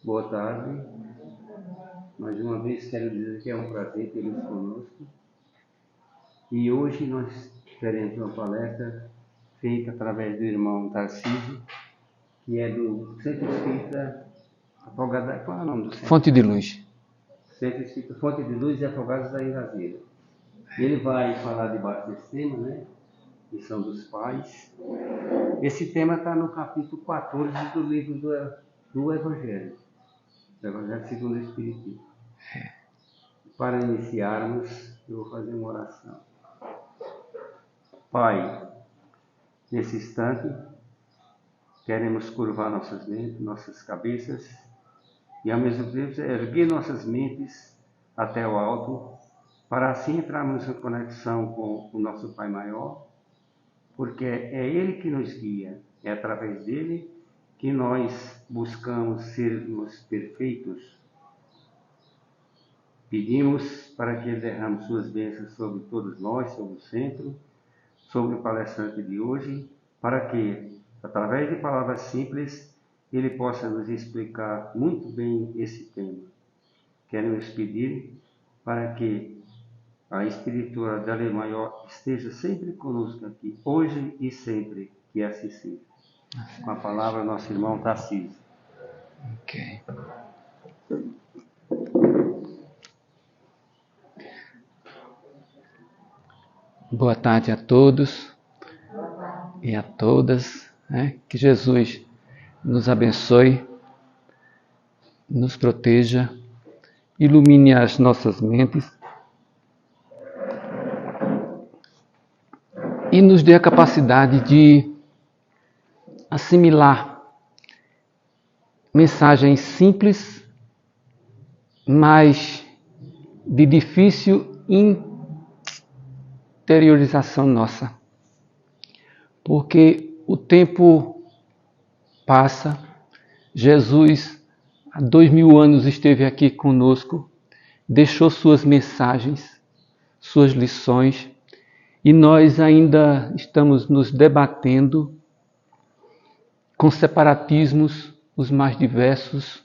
Boa tarde. Mais uma vez quero dizer que é um prazer tê-los conosco. E hoje nós teremos uma palestra feita através do irmão Tarcísio, que é do Centro Espírita Afogados. Qual é o nome do centro? Fonte de Luz. Centro Espírita Fonte de Luz e Afogados da Engazeira. Ele vai falar debaixo desse tema, né? Missão dos pais. Esse tema está no capítulo 14 do livro do Evangelho. Do Evangelho segundo o Espiritismo. Para iniciarmos, eu vou fazer uma oração. Pai, nesse instante, queremos curvar nossas mentes, nossas cabeças e, ao mesmo tempo, erguer nossas mentes até o alto, para assim entrarmos em conexão com o nosso Pai Maior, porque é Ele que nos guia, é através dele que nós buscamos sermos perfeitos. Pedimos para que Ele derrame suas bênçãos sobre todos nós, sobre o centro, sobre o palestrante de hoje, para que, através de palavras simples, ele possa nos explicar muito bem esse tema. Queremos pedir para que a espiritualidade maior esteja sempre conosco aqui, hoje e sempre, que assim seja. Com a palavra, nosso irmão Tarcísio. Ok. Boa tarde a todos e a todas. Que Jesus nos abençoe, nos proteja, ilumine as nossas mentes e nos dê a capacidade de assimilar mensagens simples, mas de difícil interiorização nossa. Porque o tempo passa, Jesus há 2000 anos esteve aqui conosco, deixou suas mensagens, suas lições, e nós ainda estamos nos debatendo com separatismos os mais diversos,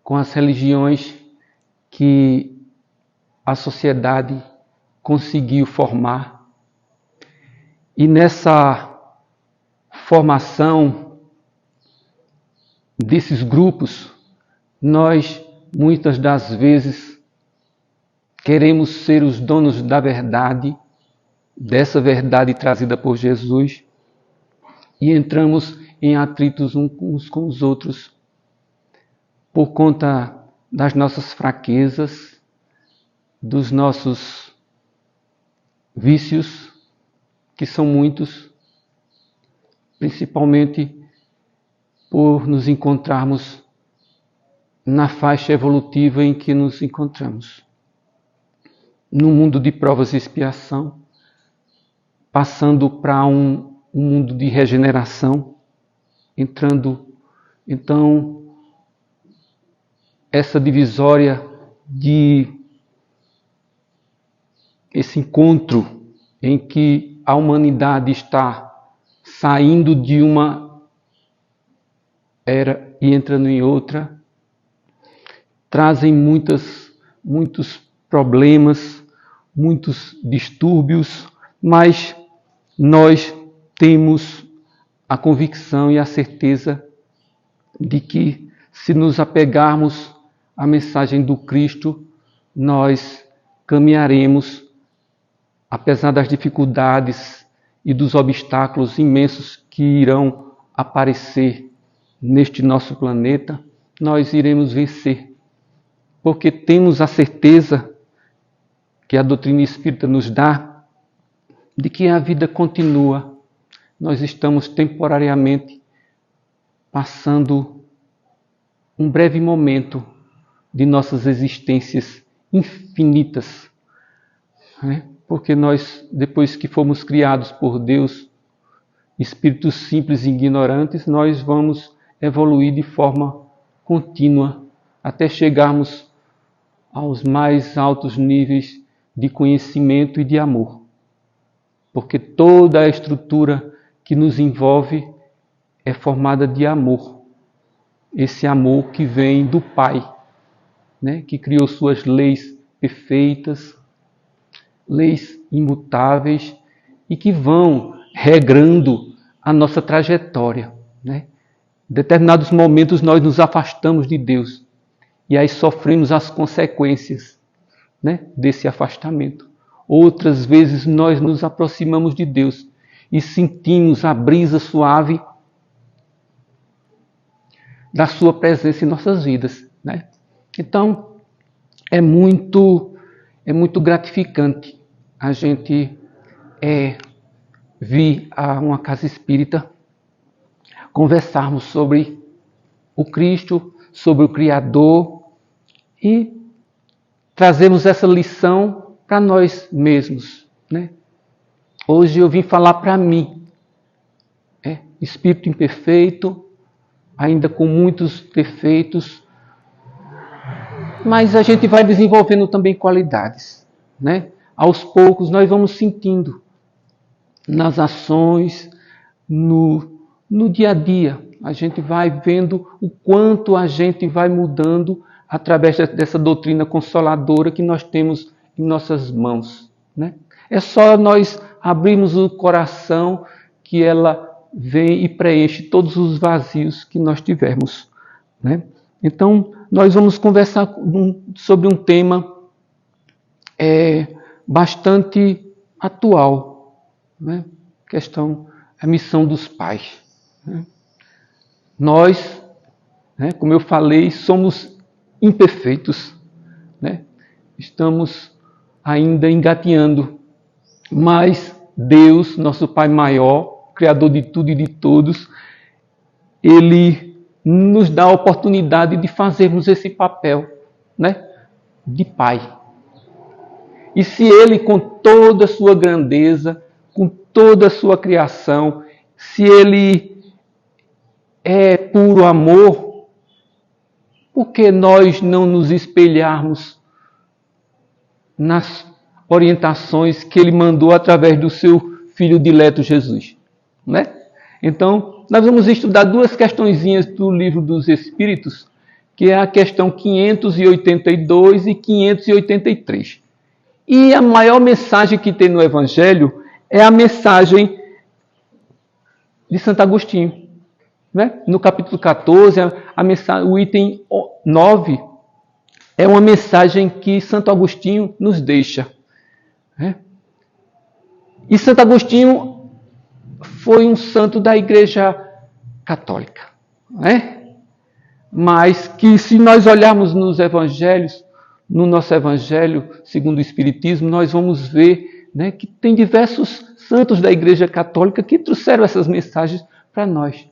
com as religiões que a sociedade conseguiu formar. E nessa formação desses grupos, nós muitas das vezes queremos ser os donos da verdade, dessa verdade trazida por Jesus, e entramos em atritos uns com os outros por conta das nossas fraquezas, dos nossos vícios, que são muitos, principalmente por nos encontrarmos na faixa evolutiva em que nos encontramos. No mundo de provas e expiação, passando para um mundo de regeneração, entrando, então, essa divisória esse encontro em que a humanidade está saindo de uma era e entrando em outra, trazem muitos problemas, muitos distúrbios, mas nós temos a convicção e a certeza de que, se nos apegarmos à mensagem do Cristo, nós caminharemos, apesar das dificuldades e dos obstáculos imensos que irão aparecer neste nosso planeta, nós iremos vencer, porque temos a certeza que a doutrina espírita nos dá de que a vida continua. Nós estamos temporariamente passando um breve momento de nossas existências infinitas, porque nós, depois que fomos criados por Deus, espíritos simples e ignorantes, nós vamos evoluir de forma contínua até chegarmos aos mais altos níveis de conhecimento e de amor. Porque toda a estrutura que nos envolve é formada de amor. Esse amor que vem do Pai, né? Que criou suas leis perfeitas, leis imutáveis e que vão regrando a nossa trajetória, né? Em determinados momentos nós nos afastamos de Deus e aí sofremos as consequências, né, desse afastamento. Outras vezes nós nos aproximamos de Deus e sentimos a brisa suave da sua presença em nossas vidas, né? Então, é muito gratificante a gente vir a uma casa espírita conversarmos sobre o Cristo, sobre o Criador e trazermos essa lição para nós mesmos, né? Hoje eu vim falar para mim, espírito imperfeito, ainda com muitos defeitos, mas a gente vai desenvolvendo também qualidades, né? Aos poucos nós vamos sentindo nas ações, no dia a dia. A gente vai vendo o quanto a gente vai mudando através dessa doutrina consoladora que nós temos em nossas mãos, né? É só nós abrirmos o coração que ela vem e preenche todos os vazios que nós tivermos, né? Então, nós vamos conversar sobre um tema bastante atual, né? A missão dos pais, né? Nós, né, como eu falei, somos imperfeitos, né? Estamos ainda engateando, mas Deus, nosso Pai maior, Criador de tudo e de todos, Ele nos dá a oportunidade de fazermos esse papel, né, de Pai. E se Ele, com toda a sua grandeza, com toda a sua criação, se Ele é puro amor, por que nós não nos espelharmos nas orientações que Ele mandou através do seu Filho dileto Jesus, né? Então, nós vamos estudar duas questõezinhas do Livro dos Espíritos, que é a questão 582 e 583. E a maior mensagem que tem no Evangelho é a mensagem de Santo Agostinho, né? No capítulo 14, o item 9 é uma mensagem que Santo Agostinho nos deixa, né? E Santo Agostinho foi um santo da Igreja Católica, né? Mas que, se nós olharmos nos Evangelhos, no nosso Evangelho segundo o Espiritismo, nós vamos ver, né, que tem diversos santos da Igreja Católica que trouxeram essas mensagens para nós,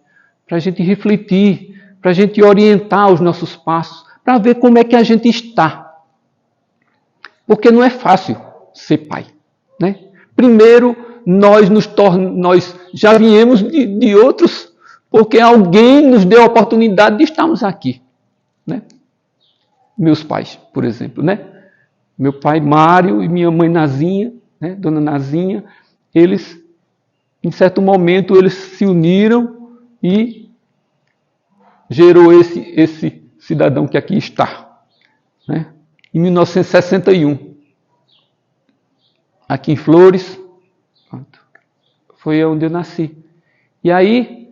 para a gente refletir, para a gente orientar os nossos passos, para ver como é que a gente está. Porque não é fácil ser pai, né? Primeiro, nós já viemos de outros, porque alguém nos deu a oportunidade de estarmos aqui, né? Meus pais, por exemplo, né? Meu pai Mário e minha mãe Nazinha, né? Dona Nazinha, eles, em certo momento, eles se uniram e gerou esse cidadão que aqui está, né? Em 1961, aqui em Flores, foi onde eu nasci. E aí,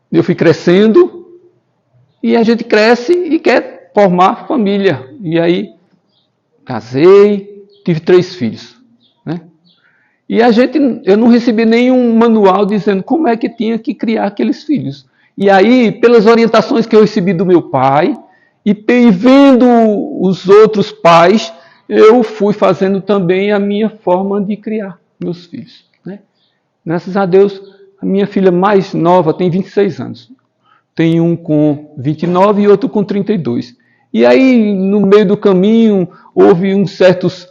eu fui crescendo, e a gente cresce e quer formar família. E aí, casei, tive 3 filhos, né? E eu não recebi nenhum manual dizendo como é que tinha que criar aqueles filhos. E aí, pelas orientações que eu recebi do meu pai, e vendo os outros pais, eu fui fazendo também a minha forma de criar meus filhos, né? Graças a Deus, a minha filha mais nova tem 26 anos. Tem um com 29 e outro com 32. E aí, no meio do caminho, houve uns certos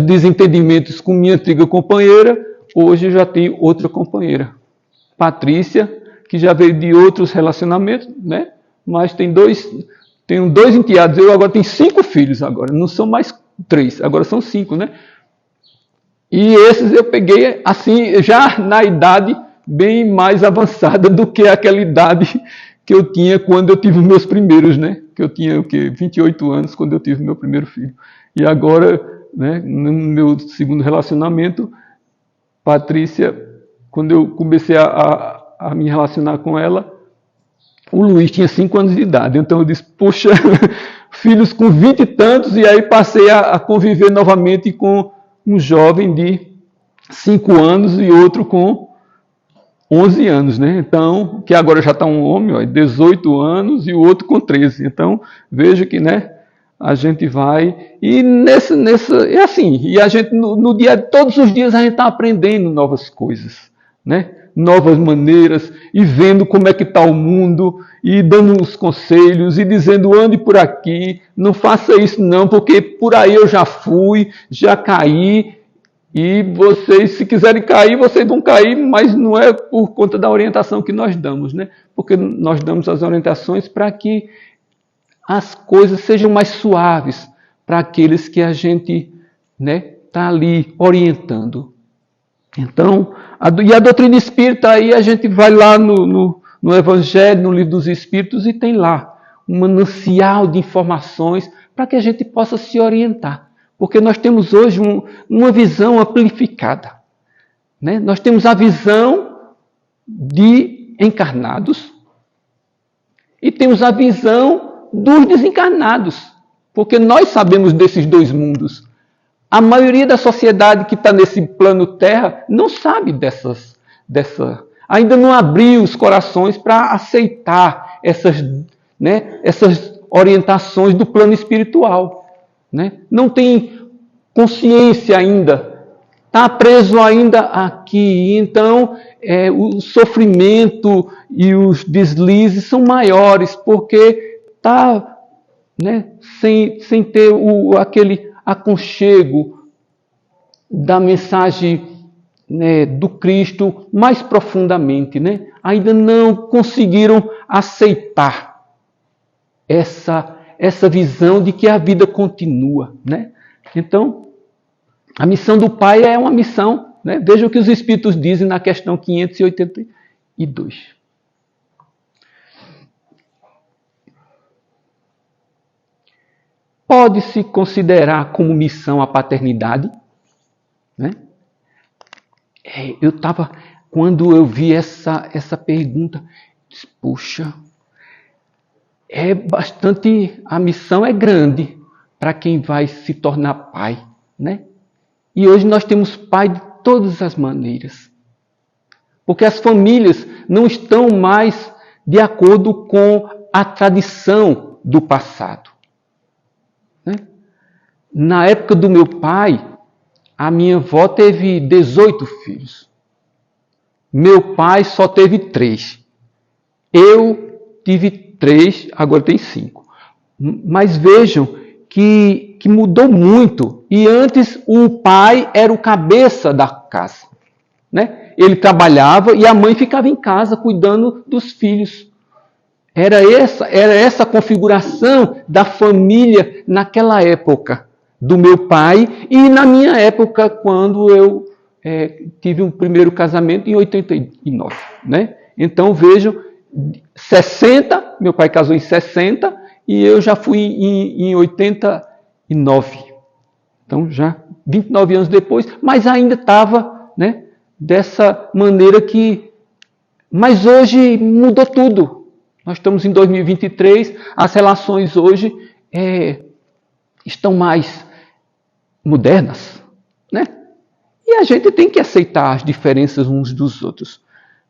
desentendimentos com minha antiga companheira. Hoje eu já tenho outra companheira, Patrícia, que já veio de outros relacionamentos, né? Mas tenho 2 enteados. Eu agora tenho 5 filhos agora. Não são mais 3, agora são 5, né? E esses eu peguei assim, já na idade bem mais avançada do que aquela idade que eu tinha quando eu tive os meus primeiros, né? Que eu tinha 28 anos quando eu tive meu primeiro filho. E agora, né, no meu segundo relacionamento, Patrícia, quando eu comecei a me relacionar com ela, o Luiz tinha 5 anos de idade. Então eu disse, poxa, filhos com 20 e tantos, e aí passei a conviver novamente com um jovem de 5 anos e outro com 11 anos, né? Então, que agora já está um homem, ó, 18 anos, e o outro com 13. Então, veja que, né, a gente vai, e é assim, e a gente, no dia, todos os dias a gente está aprendendo novas coisas, né? Novas maneiras, e vendo como é que está o mundo, e dando os conselhos, e dizendo, ande por aqui, não faça isso não, porque por aí eu já fui, já caí, e vocês, se quiserem cair, vocês vão cair, mas não é por conta da orientação que nós damos, né? Porque nós damos as orientações para que as coisas sejam mais suaves para aqueles que a gente, né, está ali orientando. Então, e a doutrina espírita, aí a gente vai lá no Evangelho, no Livro dos Espíritos, e tem lá um manancial de informações para que a gente possa se orientar. Porque nós temos hoje uma visão amplificada, né? Nós temos a visão de encarnados e temos a visão dos desencarnados. Porque nós sabemos desses dois mundos. A maioria da sociedade que está nesse plano Terra não sabe ainda não abriu os corações para aceitar essas orientações do plano espiritual. Né? Não tem consciência ainda, está preso ainda aqui. Então, o sofrimento e os deslizes são maiores, porque está, né, sem ter aquele aconchego da mensagem, né, do Cristo mais profundamente. Né? Ainda não conseguiram aceitar essa visão de que a vida continua, né? Então, a missão do Pai é uma missão, né? Veja o que os Espíritos dizem na questão 582. Pode-se considerar como missão a paternidade? Né? Quando eu vi essa pergunta, disse, puxa, a missão é grande para quem vai se tornar pai, né? E hoje nós temos pai de todas as maneiras. Porque as famílias não estão mais de acordo com a tradição do passado. Né? Na época do meu pai, a minha avó teve 18 filhos. Meu pai só teve 3. Eu tive 3, agora tem 5. Mas vejam que mudou muito. E antes o pai era o cabeça da casa. Né? Ele trabalhava e a mãe ficava em casa cuidando dos filhos. Era essa a configuração da família naquela época do meu pai e na minha época quando eu tive um primeiro casamento em 89. Né? Então vejam, 60, meu pai casou em 60 e eu já fui em 89. Então já 29 anos depois, mas ainda estava, né, dessa maneira que... Mas hoje mudou tudo. Nós estamos em 2023, as relações hoje estão mais modernas, né? E a gente tem que aceitar as diferenças uns dos outros.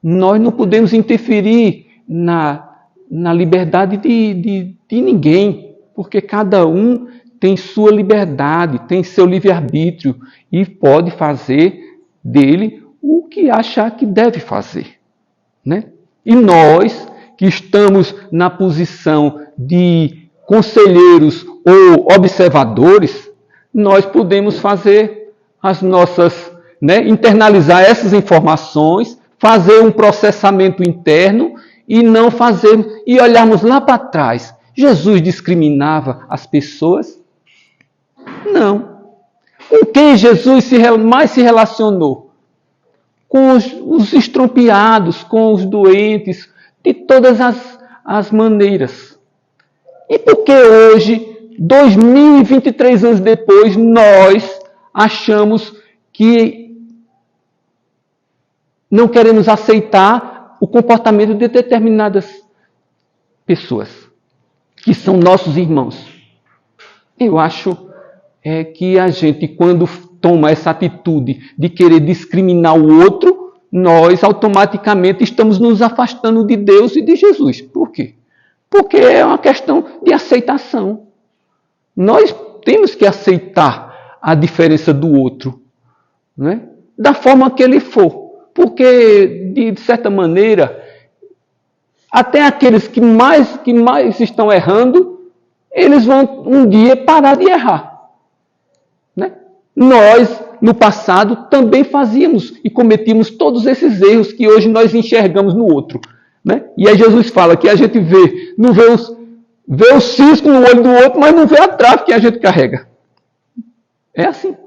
Nós não podemos interferir na liberdade de ninguém, porque cada um tem sua liberdade, tem seu livre-arbítrio e pode fazer dele o que achar que deve fazer. Né? E nós, que estamos na posição de conselheiros ou observadores, nós podemos fazer as nossas, né, internalizar essas informações, fazer um processamento interno e não fazer, e olharmos lá para trás. Jesus discriminava as pessoas? Não. Com quem Jesus mais se relacionou? com os estropiados, com os doentes, de todas as maneiras. E por que hoje, 2023 anos depois, nós achamos que não queremos aceitar o comportamento de determinadas pessoas, que são nossos irmãos? Eu acho que a gente, quando toma essa atitude de querer discriminar o outro, nós automaticamente estamos nos afastando de Deus e de Jesus. Por quê? Porque é uma questão de aceitação. Nós temos que aceitar a diferença do outro, né? Da forma que ele for. Porque, de certa maneira, até aqueles que mais estão errando, eles vão um dia parar de errar. Né? Nós, no passado, também fazíamos e cometíamos todos esses erros que hoje nós enxergamos no outro. Né? E aí Jesus fala que a gente não vê o cisco no olho do outro, mas não vê a trave que a gente carrega. É assim.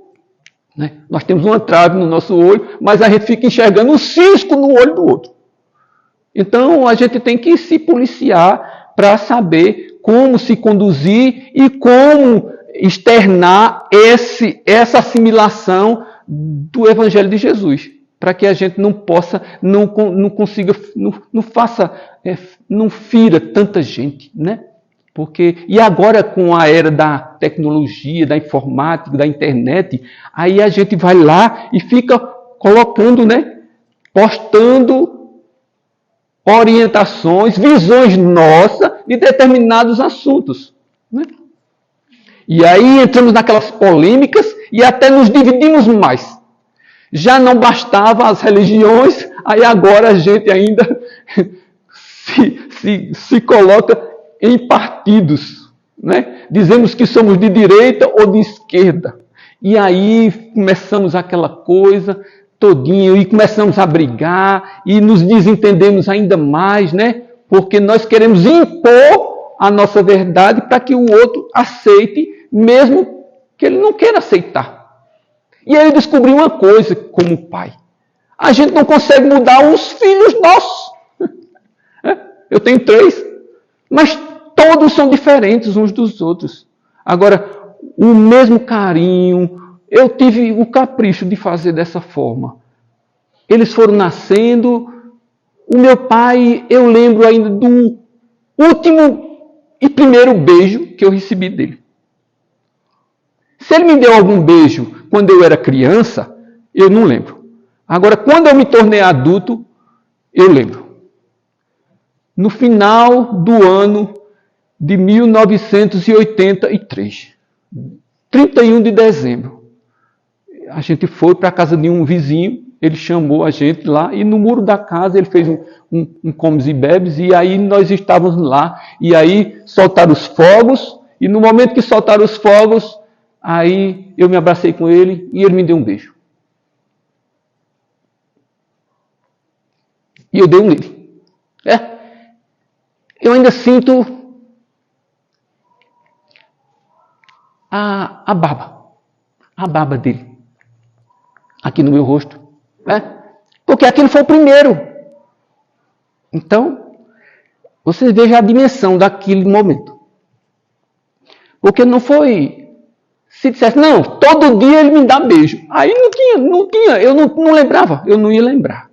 Né? Nós temos uma trave no nosso olho, mas a gente fica enxergando o cisco no olho do outro. Então, a gente tem que se policiar para saber como se conduzir e como externar essa assimilação do Evangelho de Jesus, para que a gente não possa, não consiga, não fira tanta gente, né? E agora com a era da tecnologia, da informática, da internet, aí a gente vai lá e fica colocando, né? Postando orientações, visões nossas de determinados assuntos. Né? E aí entramos naquelas polêmicas e até nos dividimos mais. Já não bastava as religiões, aí agora a gente ainda se coloca em partidos. Né? Dizemos que somos de direita ou de esquerda. E aí começamos aquela coisa todinho e começamos a brigar e nos desentendemos ainda mais, né? Porque nós queremos impor a nossa verdade para que o outro aceite, mesmo que ele não queira aceitar. E aí eu descobri uma coisa como pai. A gente não consegue mudar os filhos nossos. Eu tenho 3, mas todos são diferentes uns dos outros. Agora, o mesmo carinho, eu tive o capricho de fazer dessa forma. Eles foram nascendo. O meu pai, eu lembro ainda do último e primeiro beijo que eu recebi dele. Se ele me deu algum beijo quando eu era criança, eu não lembro. Agora, quando eu me tornei adulto, eu lembro. No final do ano de 1983, 31 de dezembro, a gente foi para a casa de um vizinho, ele chamou a gente lá, e no muro da casa ele fez um comes e bebes, e aí nós estávamos lá, e aí soltaram os fogos, e no momento que soltaram os fogos, aí eu me abracei com ele, e ele me deu um beijo. E eu dei um nele. Eu ainda sinto a barba dele aqui no meu rosto, porque aquilo foi o primeiro. Então, você veja a dimensão daquele momento. Porque não foi, se dissesse, não, todo dia ele me dá beijo. Aí não tinha, eu não lembrava, eu não ia lembrar.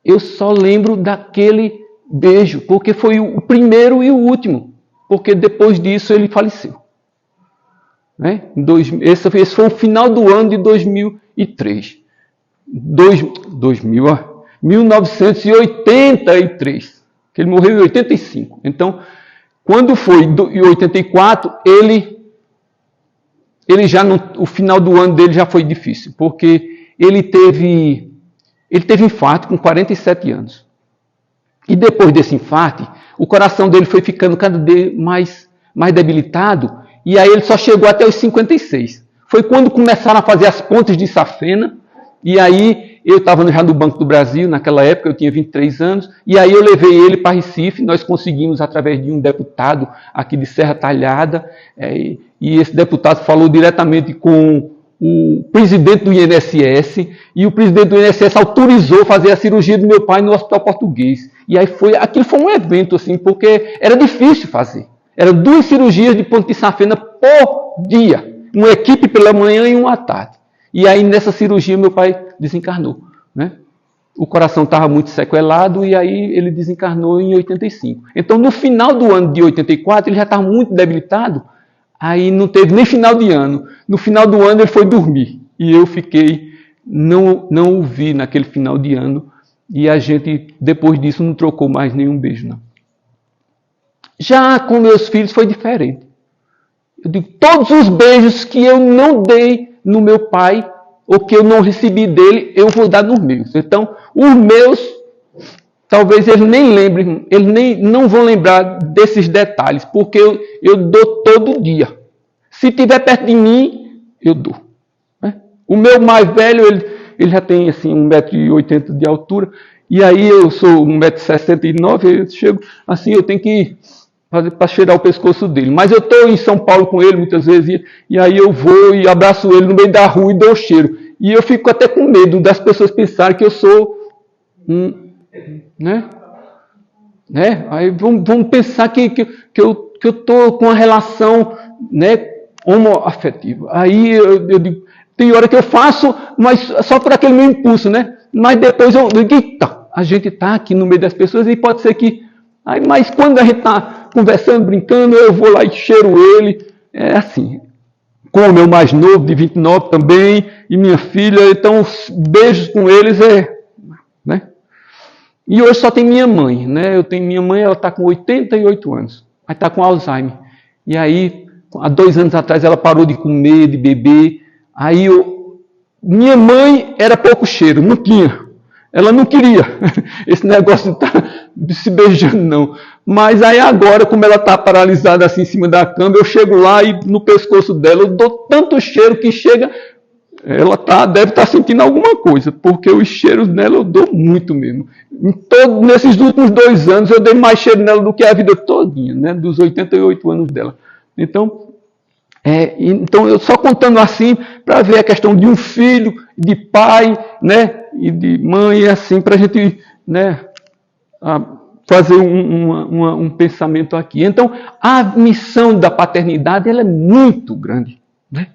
Eu só lembro daquele beijo, porque foi o primeiro e o último, porque depois disso ele faleceu. Esse foi o final do ano de 2003. 1983, que ele morreu em 85. Então, quando foi em 84, ele já o final do ano dele já foi difícil, porque ele teve infarto com 47 anos. E depois desse infarto, o coração dele foi ficando cada vez mais debilitado, e aí ele só chegou até os 56. Foi quando começaram a fazer as pontes de safena, e aí eu estava já no Banco do Brasil, naquela época eu tinha 23 anos, e aí eu levei ele para Recife, nós conseguimos através de um deputado aqui de Serra Talhada, e esse deputado falou diretamente com o presidente do INSS, e o presidente do INSS autorizou fazer a cirurgia do meu pai no Hospital Português. E aí aquilo foi um evento, assim, porque era difícil fazer. Eram 2 cirurgias de ponte de safena por dia. Uma equipe pela manhã e uma à tarde. E aí, nessa cirurgia, meu pai desencarnou, né? O coração estava muito sequelado e aí ele desencarnou em 85. Então, no final do ano de 84, ele já estava muito debilitado. Aí não teve nem final de ano. No final do ano, ele foi dormir. E eu fiquei, não o vi naquele final de ano. E a gente, depois disso, não trocou mais nenhum beijo, não. Já com meus filhos foi diferente. Eu digo, todos os beijos que eu não dei no meu pai, ou que eu não recebi dele, eu vou dar nos meus. Então, os meus, talvez eles nem lembrem, eles não vão lembrar desses detalhes, porque eu dou todo dia. Se estiver perto de mim, eu dou. Né? O meu mais velho, ele já tem assim 1,80 m de altura, e aí eu sou 1,69 m, eu chego assim, eu tenho que fazer para cheirar o pescoço dele. Mas eu estou em São Paulo com ele muitas vezes, e aí eu vou e abraço ele no meio da rua e dou o cheiro. E eu fico até com medo das pessoas pensarem que eu sou né? Aí vão pensar que eu estou com uma relação, né, homoafetiva. Aí eu digo, tem hora que eu faço, mas só por aquele meu impulso, né? Mas depois eu digo, eita, a gente está aqui no meio das pessoas e pode ser que... Aí, mas quando a gente está conversando, brincando, eu vou lá e cheiro ele. É assim. Com o meu mais novo, de 29 também, e minha filha, então os beijos com eles né? E hoje só tem minha mãe, né? Eu tenho minha mãe, ela está com 88 anos, mas está com Alzheimer. E aí, há 2 anos atrás, ela parou de comer, de beber. Aí, minha mãe era pouco cheiro, não tinha. Ela não queria esse negócio de estar se beijando, não. Mas aí agora, como ela está paralisada assim em cima da cama, eu chego lá e no pescoço dela eu dou tanto cheiro que chega... Ela deve estar sentindo alguma coisa, porque os cheiros nela eu dou muito mesmo. Nesses últimos 2 anos eu dei mais cheiro nela do que a vida todinha, né? Dos 88 anos dela. Então eu só contando assim para ver a questão de um filho, de pai, né? E de mãe, assim, para a gente, né? Fazer um pensamento aqui. Então, a missão da paternidade ela é muito grande, né?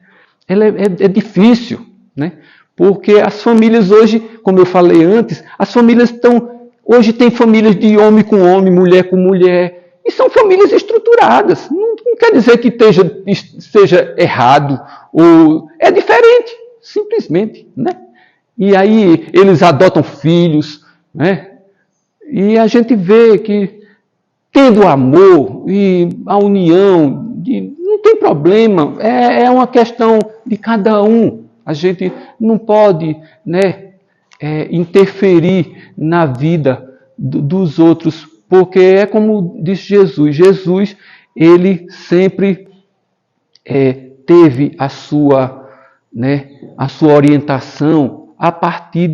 Ela é difícil, né? Porque as famílias hoje, como eu falei antes, as famílias hoje tem famílias de homem com homem, mulher com mulher, e são famílias estruturadas. Não quer dizer que seja errado, ou é diferente, simplesmente, né? E aí eles adotam filhos, né? E a gente vê que tendo amor e a união, não tem problema, é uma questão de cada um. A gente não pode, né, interferir na vida dos outros, porque é como disse Jesus. Jesus, ele sempre teve a sua orientação a partir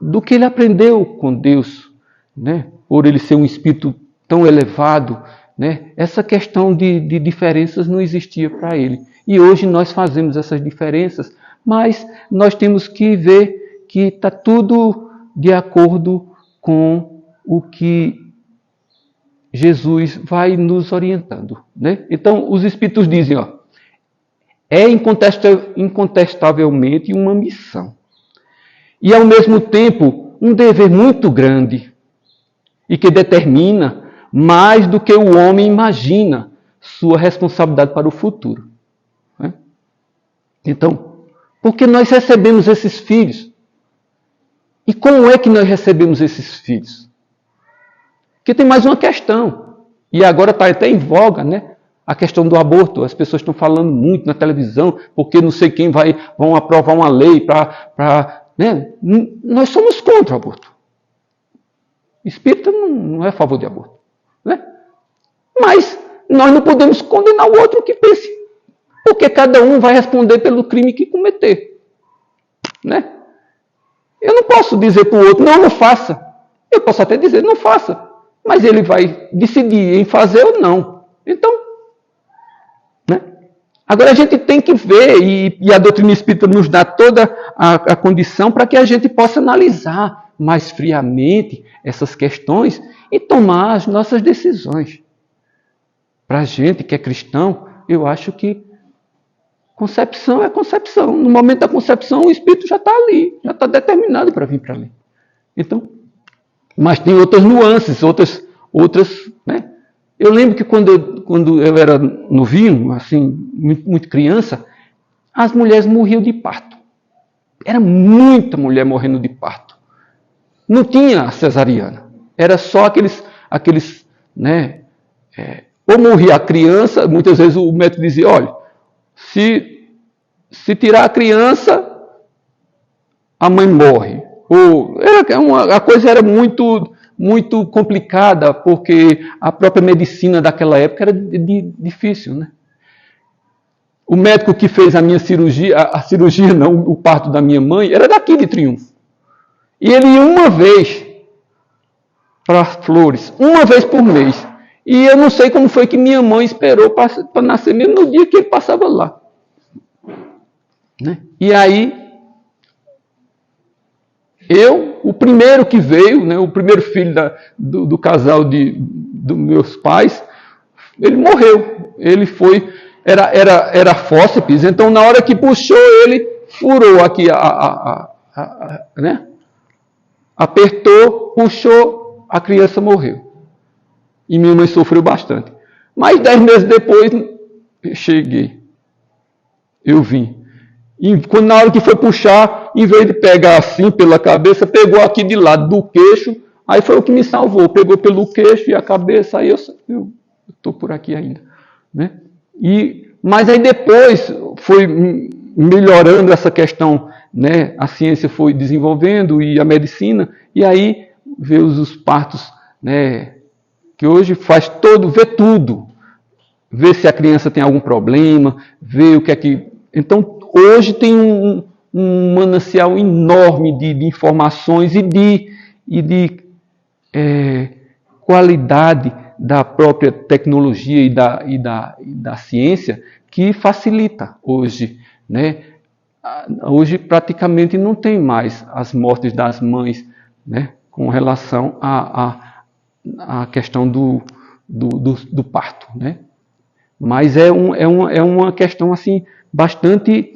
do que ele aprendeu com Deus, né? Por ele ser um espírito tão elevado, né? Essa questão de diferenças não existia para ele. E hoje nós fazemos essas diferenças, mas nós temos que ver que está tudo de acordo com o que Jesus vai nos orientando, né? Então, os espíritos dizem, é incontestavelmente uma missão. E, ao mesmo tempo, um dever muito grande e que determina mais do que o homem imagina sua responsabilidade para o futuro. Né? Então, porque nós recebemos esses filhos? E como é que nós recebemos esses filhos? Porque tem mais uma questão, e agora está até em voga, né? A questão do aborto. As pessoas estão falando muito na televisão, porque não sei quem vão aprovar uma lei para né? Nós somos contra o aborto. Espírita não é a favor de aborto. Né? Mas nós não podemos condenar o outro que pense, porque cada um vai responder pelo crime que cometer. Né? Eu não posso dizer para o outro, não faça. Eu posso até dizer, não faça. Mas ele vai decidir em fazer ou não. Então, né? Agora a gente tem que ver, e a doutrina espírita nos dá toda a condição para que a gente possa analisar mais friamente essas questões e tomar as nossas decisões. Para a gente que é cristão, eu acho que concepção é concepção. No momento da concepção, o espírito já está ali, já está determinado para vir para ali. Então, mas tem outras nuances, outras, né? Eu lembro que quando eu era novinho, assim, muito criança, as mulheres morriam de parto. Era muita mulher morrendo de parto. Não tinha a cesariana. Era só aqueles, né? Ou morria a criança, muitas vezes o médico dizia, olha, se tirar a criança, a mãe morre. A coisa era muito complicada, porque a própria medicina daquela época era difícil, né? O médico que fez a minha cirurgia, o parto da minha mãe, era daqui de Triunfo. E ele ia uma vez para Flores, uma vez por mês. E eu não sei como foi que minha mãe esperou para nascer, mesmo no dia que ele passava lá. Né? E aí, o primeiro que veio, né, o primeiro filho do casal dos meus pais, ele morreu. Ele foi, era fósseis, então na hora que puxou ele, furou aqui, né? Apertou, puxou, a criança morreu. E minha mãe sofreu bastante. Mas 10 meses depois, cheguei. Eu vim. E na hora que foi puxar, em vez de pegar assim pela cabeça, pegou aqui de lado do queixo, aí foi o que me salvou. Pegou pelo queixo e a cabeça, aí eu estou por aqui ainda. Né? Mas aí depois foi melhorando essa questão, né? A ciência foi desenvolvendo e a medicina, e aí veio os partos, né? Que hoje vê tudo. Vê se a criança tem algum problema, vê o que é que... Então, hoje tem um manancial enorme de informações e de qualidade da própria tecnologia e da ciência que facilita hoje. Né? Hoje praticamente não tem mais as mortes das mães, né? Com relação a questão do parto, né? Mas é uma questão assim bastante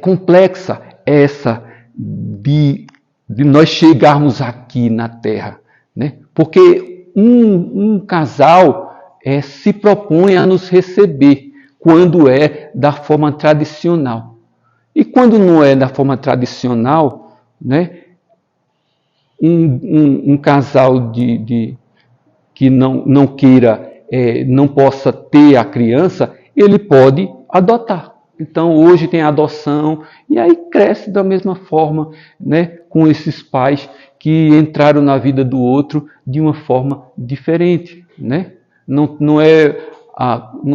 complexa essa de nós chegarmos aqui na Terra, né? Porque um casal se propõe a nos receber quando é da forma tradicional. E quando não é da forma tradicional, né? Um casal que não queira, não possa ter a criança, ele pode adotar. Então, hoje tem a adoção, e aí cresce da mesma forma, né, com esses pais que entraram na vida do outro de uma forma diferente. Né? Não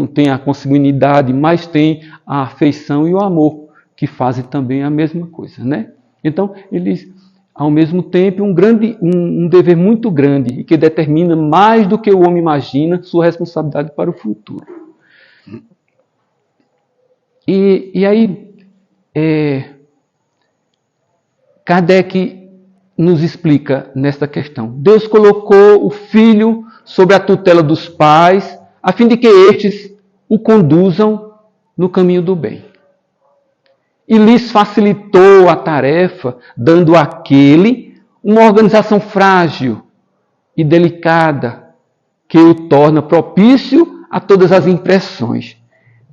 tem a consanguinidade, mas tem a afeição e o amor, que fazem também a mesma coisa. Né? Então, eles... ao mesmo tempo, um dever muito grande e que determina mais do que o homem imagina sua responsabilidade para o futuro. E aí, Kardec nos explica nesta questão. Deus colocou o filho sob a tutela dos pais, a fim de que estes o conduzam no caminho do bem. E lhes facilitou a tarefa, dando àquele uma organização frágil e delicada, que o torna propício a todas as impressões.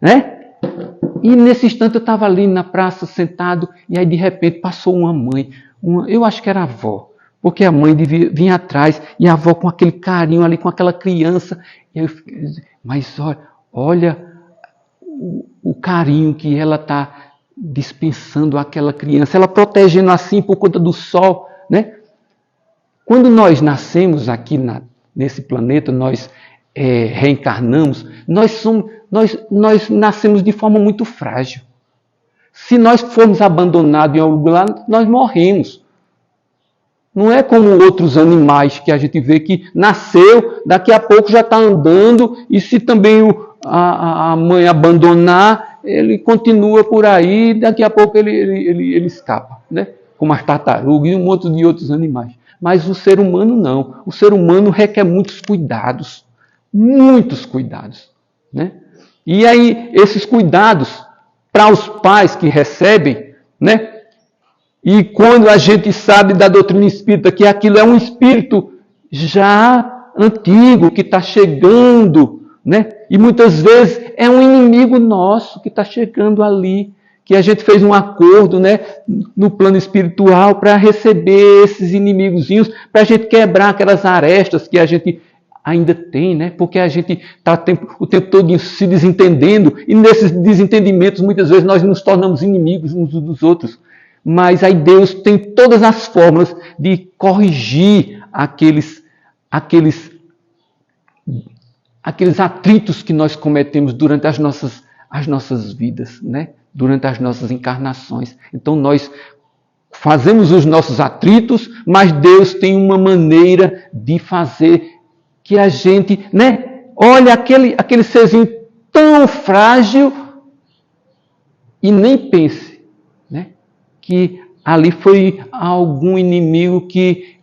Né? E nesse instante eu estava ali na praça, sentado, e aí de repente passou uma mãe, eu acho que era a avó, porque a mãe vinha atrás, e a avó com aquele carinho ali, com aquela criança. E eu fiquei, mas olha o carinho que ela está dispensando àquela criança, ela protegendo assim por conta do sol, né? Quando nós nascemos aqui nesse planeta, nós reencarnamos, nós nascemos de forma muito frágil. Se nós formos abandonados em algum lugar, nós morremos. Não é como outros animais que a gente vê que nasceu, daqui a pouco já está andando, e se também a mãe abandonar, ele continua por aí, daqui a pouco ele escapa, né? Como as tartarugas e um monte de outros animais. Mas o ser humano não. O ser humano requer muitos cuidados, né? E aí, esses cuidados, para os pais que recebem, né? E quando a gente sabe da doutrina espírita que aquilo é um espírito já antigo, que está chegando, né? E muitas vezes é um inimigo nosso que está chegando ali, que a gente fez um acordo, né, no plano espiritual para receber esses inimigozinhos, para a gente quebrar aquelas arestas que a gente ainda tem, né? Porque a gente está o tempo todo se desentendendo, e nesses desentendimentos muitas vezes nós nos tornamos inimigos uns dos outros. Mas aí Deus tem todas as fórmulas de corrigir aqueles atritos que nós cometemos durante as nossas vidas, né? Durante as nossas encarnações. Então nós fazemos os nossos atritos, mas Deus tem uma maneira de fazer que a gente, né? Olha aquele serzinho tão frágil e nem pense, né? Que ali foi algum inimigo que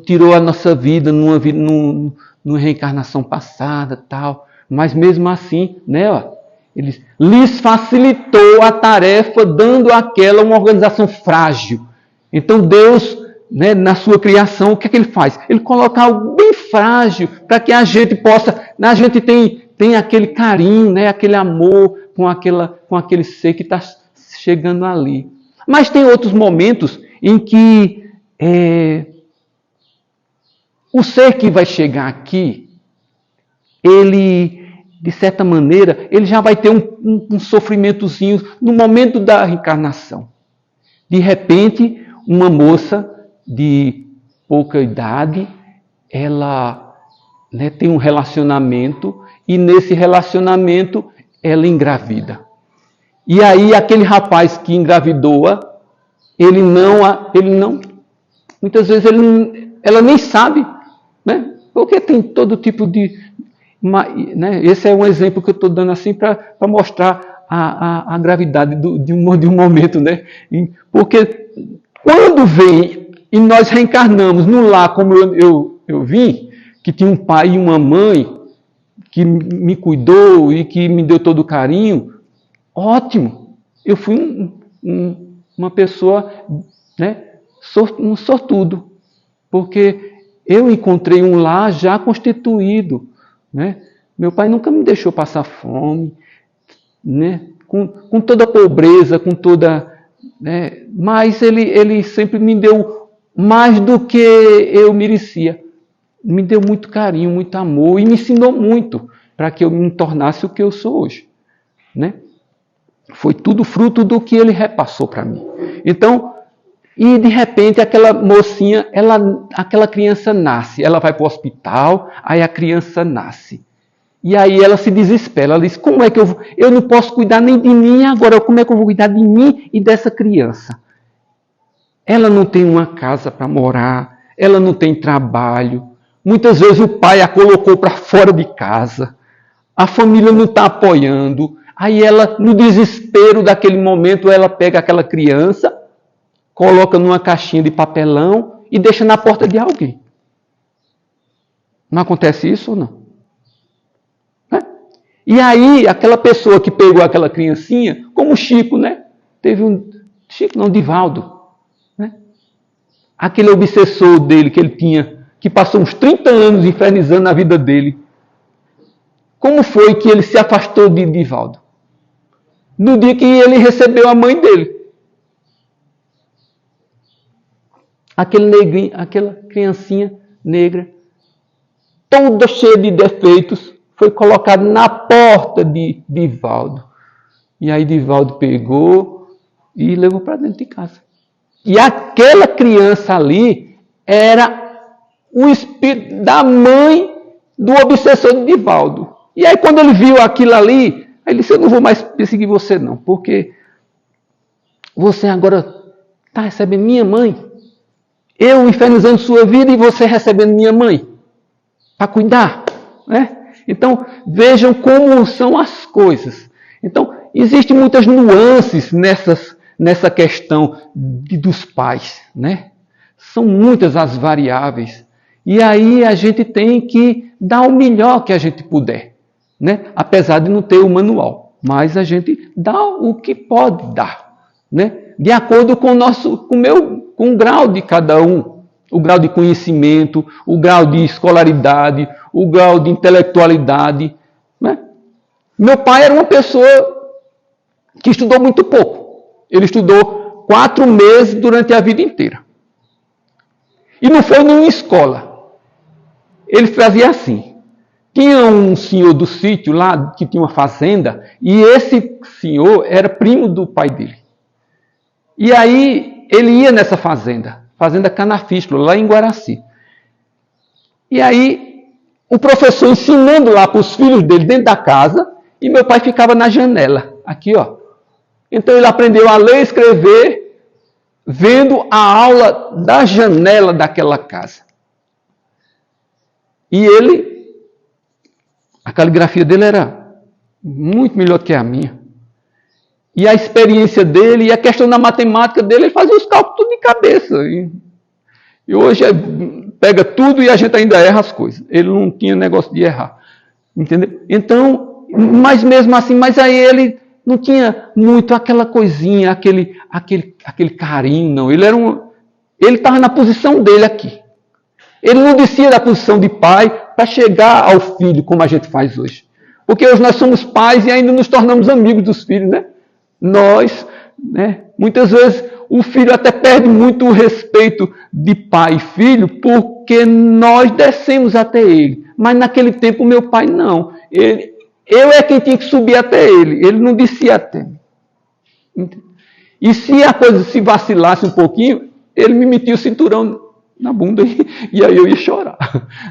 tirou a nossa vida numa reencarnação passada, tal. Mas mesmo assim, né, ó, ele lhes facilitou a tarefa, dando àquela uma organização frágil. Então Deus, né, na sua criação, o que é que ele faz? Ele coloca algo bem frágil para que a gente possa, a gente tem aquele carinho, né, aquele amor com aquele ser que está chegando ali. Mas tem outros momentos em que o ser que vai chegar aqui, ele, de certa maneira, ele já vai ter um sofrimentozinho no momento da reencarnação. De repente, uma moça de pouca idade, ela, né, tem um relacionamento e nesse relacionamento ela engravida. E aí aquele rapaz que engravidou-a, ele não, muitas vezes ela nem sabe, né? Porque tem todo tipo de, né? Esse é um exemplo que eu estou dando assim para mostrar a gravidade de um momento, né? Porque quando vem e nós reencarnamos num lar como eu vim, que tinha um pai e uma mãe que me cuidou e que me deu todo o carinho, ótimo, eu fui uma pessoa, né, um sortudo, porque eu encontrei um lar já constituído, né? Meu pai nunca me deixou passar fome, né? Com toda a pobreza, com toda, né? Mas ele sempre me deu mais do que eu merecia. Me deu muito carinho, muito amor e me ensinou muito para que eu me tornasse o que eu sou hoje, né? Foi tudo fruto do que ele repassou para mim. Então, e de repente aquela mocinha, aquela criança nasce, ela vai para o hospital, aí a criança nasce. E aí ela se desespera, ela diz, como é que eu não posso cuidar nem de mim agora, como é que eu vou cuidar de mim e dessa criança? Ela não tem uma casa para morar, ela não tem trabalho, muitas vezes o pai a colocou para fora de casa, a família não está apoiando. Aí ela, no desespero daquele momento, ela pega aquela criança, coloca numa caixinha de papelão e deixa na porta de alguém. Não acontece isso ou não? Né? E aí, aquela pessoa que pegou aquela criancinha, como o Chico, né? Divaldo. Né? Aquele obsessor dele que ele tinha, que passou uns 30 anos infernizando a vida dele. Como foi que ele se afastou de Divaldo? No dia que ele recebeu a mãe dele. Aquele negrinho, aquela criancinha negra, toda cheia de defeitos, foi colocado na porta de Divaldo. E aí Divaldo pegou e levou para dentro de casa. E aquela criança ali era o espírito da mãe do obsessor de Divaldo. E aí quando ele viu aquilo ali, ele disse, eu não vou mais perseguir você não, porque você agora está recebendo minha mãe. Eu infernizando sua vida e você recebendo minha mãe. Para cuidar. Né? Então, vejam como são as coisas. Então, existem muitas nuances nessa questão dos pais, né? São muitas as variáveis. E aí a gente tem que dar o melhor que a gente puder, né? Apesar de não ter o manual. Mas a gente dá o que pode dar, né? De acordo com o grau de cada um. O grau de conhecimento, o grau de escolaridade, o grau de intelectualidade, né? Meu pai era uma pessoa que estudou muito pouco. Ele estudou 4 meses durante a vida inteira. E não foi numa escola. Ele fazia assim. Tinha um senhor do sítio lá, que tinha uma fazenda, e esse senhor era primo do pai dele. E aí ele ia nessa fazenda Canafístula, lá em Guaraci. E aí o professor ensinando lá para os filhos dele dentro da casa, e meu pai ficava na janela, aqui ó. Então ele aprendeu a ler e escrever, vendo a aula da janela daquela casa. E a caligrafia dele era muito melhor que a minha. E a experiência dele, e a questão da matemática dele, ele fazia os cálculos tudo de cabeça. E hoje pega tudo e a gente ainda erra as coisas. Ele não tinha negócio de errar. Entendeu? Então, mas mesmo assim, mas aí ele não tinha muito aquela coisinha, aquele carinho, não. Ele estava na posição dele aqui. Ele não descia da posição de pai para chegar ao filho, como a gente faz hoje. Porque hoje nós somos pais e ainda nos tornamos amigos dos filhos, né? Nós, né? Muitas vezes o filho até perde muito o respeito de pai e filho porque nós descemos até ele. Mas naquele tempo meu pai não. Eu é quem tinha que subir até ele. Ele não descia até mim. E se a coisa se vacilasse um pouquinho, ele me metia o cinturão na bunda e aí eu ia chorar.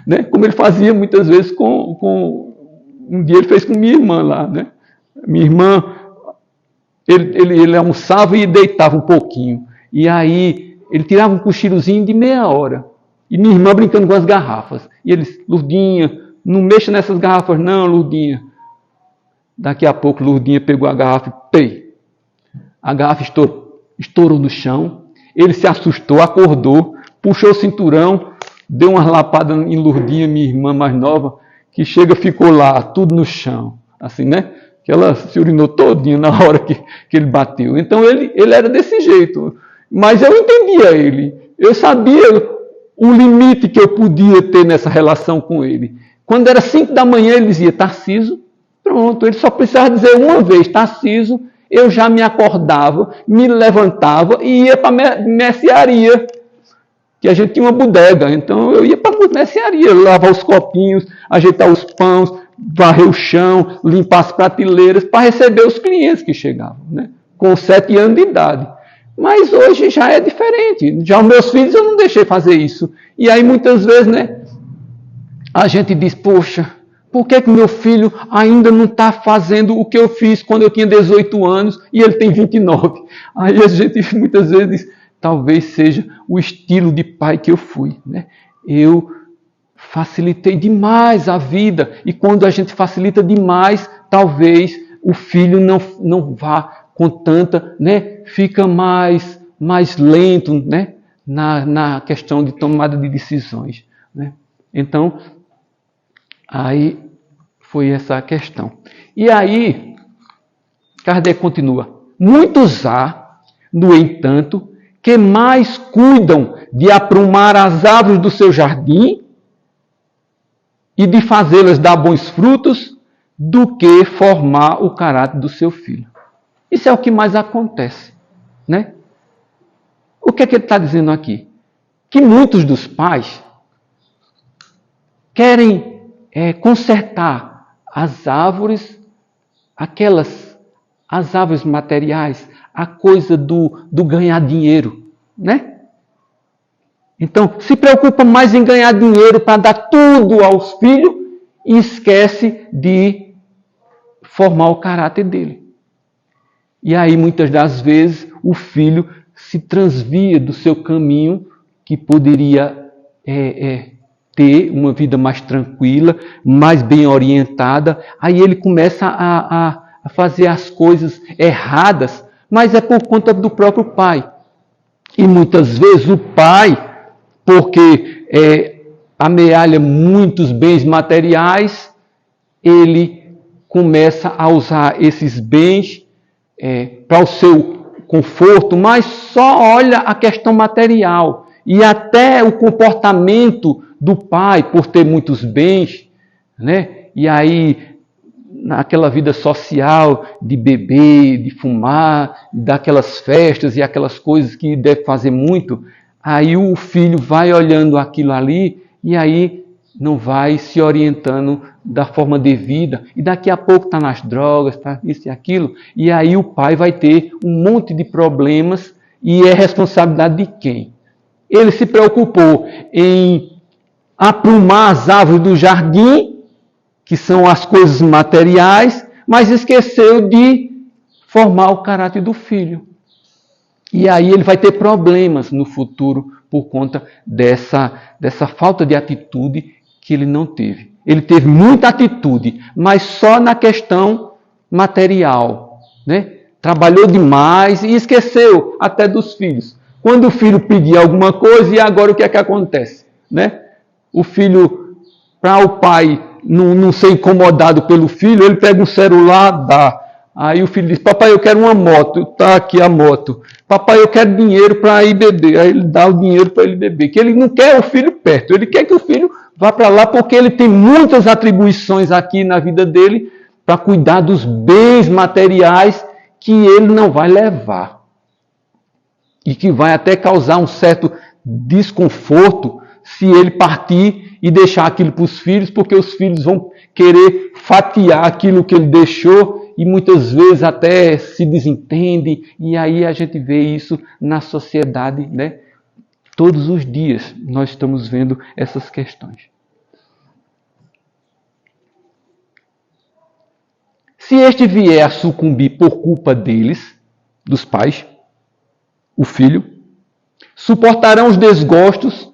Né? Como ele fazia muitas vezes um dia ele fez com minha irmã lá. Né? Minha irmã... Ele almoçava e deitava um pouquinho. E aí, ele tirava um cochilozinho de meia hora. E minha irmã brincando com as garrafas. E ele, Lourdinha, não mexa nessas garrafas não, Lourdinha. Daqui a pouco, Lourdinha pegou a garrafa e pei. A garrafa estourou no chão. Ele se assustou, acordou, puxou o cinturão, deu umas lapadas em Lourdinha, minha irmã mais nova, que ficou lá, tudo no chão. Assim, né? Que ela se urinou todinha na hora que ele bateu. Então ele era desse jeito. Mas eu entendia ele. Eu sabia o limite que eu podia ter nessa relação com ele. Quando era 5 da manhã, ele dizia, Tarciso, pronto. Ele só precisava dizer uma vez, Tarciso, eu já me acordava, me levantava e ia para a mercearia. Que a gente tinha uma bodega. Então eu ia para a mercearia, lavar os copinhos, ajeitar os pães, varrer o chão, limpar as prateleiras para receber os clientes que chegavam, né? Com 7 anos de idade. Mas hoje já é diferente. Já os meus filhos eu não deixei fazer isso. E aí muitas vezes, né, a gente diz, poxa, por que meu filho ainda não está fazendo o que eu fiz quando eu tinha 18 anos e ele tem 29? Aí a gente muitas vezes diz, talvez seja o estilo de pai que eu fui, né? Eu facilitei demais a vida. E quando a gente facilita demais, talvez o filho não vá com tanta, né? Fica mais lento, né? Na questão de tomada de decisões, né? Então, aí foi essa a questão. E aí, Kardec continua. Muitos há, no entanto, que mais cuidam de aprumar as árvores do seu jardim e de fazê-las dar bons frutos do que formar o caráter do seu filho. Isso é o que mais acontece, né? O que é que ele está dizendo aqui? Que muitos dos pais querem consertar as árvores, as árvores materiais, a coisa do ganhar dinheiro, né? Então, se preocupa mais em ganhar dinheiro para dar tudo aos filhos e esquece de formar o caráter dele. E aí, muitas das vezes, o filho se transvia do seu caminho que poderia ter uma vida mais tranquila, mais bem orientada. Aí ele começa a fazer as coisas erradas, mas é por conta do próprio pai. E muitas vezes o pai, porque amealha muitos bens materiais, ele começa a usar esses bens para o seu conforto, mas só olha a questão material. E até o comportamento do pai, por ter muitos bens, né? E aí, naquela vida social de beber, de fumar, daquelas festas e aquelas coisas que deve fazer muito, aí o filho vai olhando aquilo ali e aí não vai se orientando da forma devida. E daqui a pouco está nas drogas, está isso e aquilo. E aí o pai vai ter um monte de problemas e é responsabilidade de quem? Ele se preocupou em aprumar as árvores do jardim, que são as coisas materiais, mas esqueceu de formar o caráter do filho. E aí ele vai ter problemas no futuro por conta dessa falta de atitude que ele não teve. Ele teve muita atitude, mas só na questão material, né? Trabalhou demais e esqueceu até dos filhos. Quando o filho pedia alguma coisa, e agora o que é que acontece? Né? O filho, para o pai não ser incomodado pelo filho, ele pega um celular, dá. Aí o filho diz, papai, eu quero uma moto. Está aqui a moto. Papai, eu quero dinheiro para ir beber. Aí ele dá o dinheiro para ele beber. Que ele não quer o filho perto. Ele quer que o filho vá para lá porque ele tem muitas atribuições aqui na vida dele para cuidar dos bens materiais que ele não vai levar. E que vai até causar um certo desconforto se ele partir e deixar aquilo para os filhos, porque os filhos vão querer fatiar aquilo que ele deixou e muitas vezes até se desentendem. E aí a gente vê isso na sociedade, né? Todos os dias nós estamos vendo essas questões. Se este vier a sucumbir por culpa deles, dos pais, o filho, suportarão os desgostos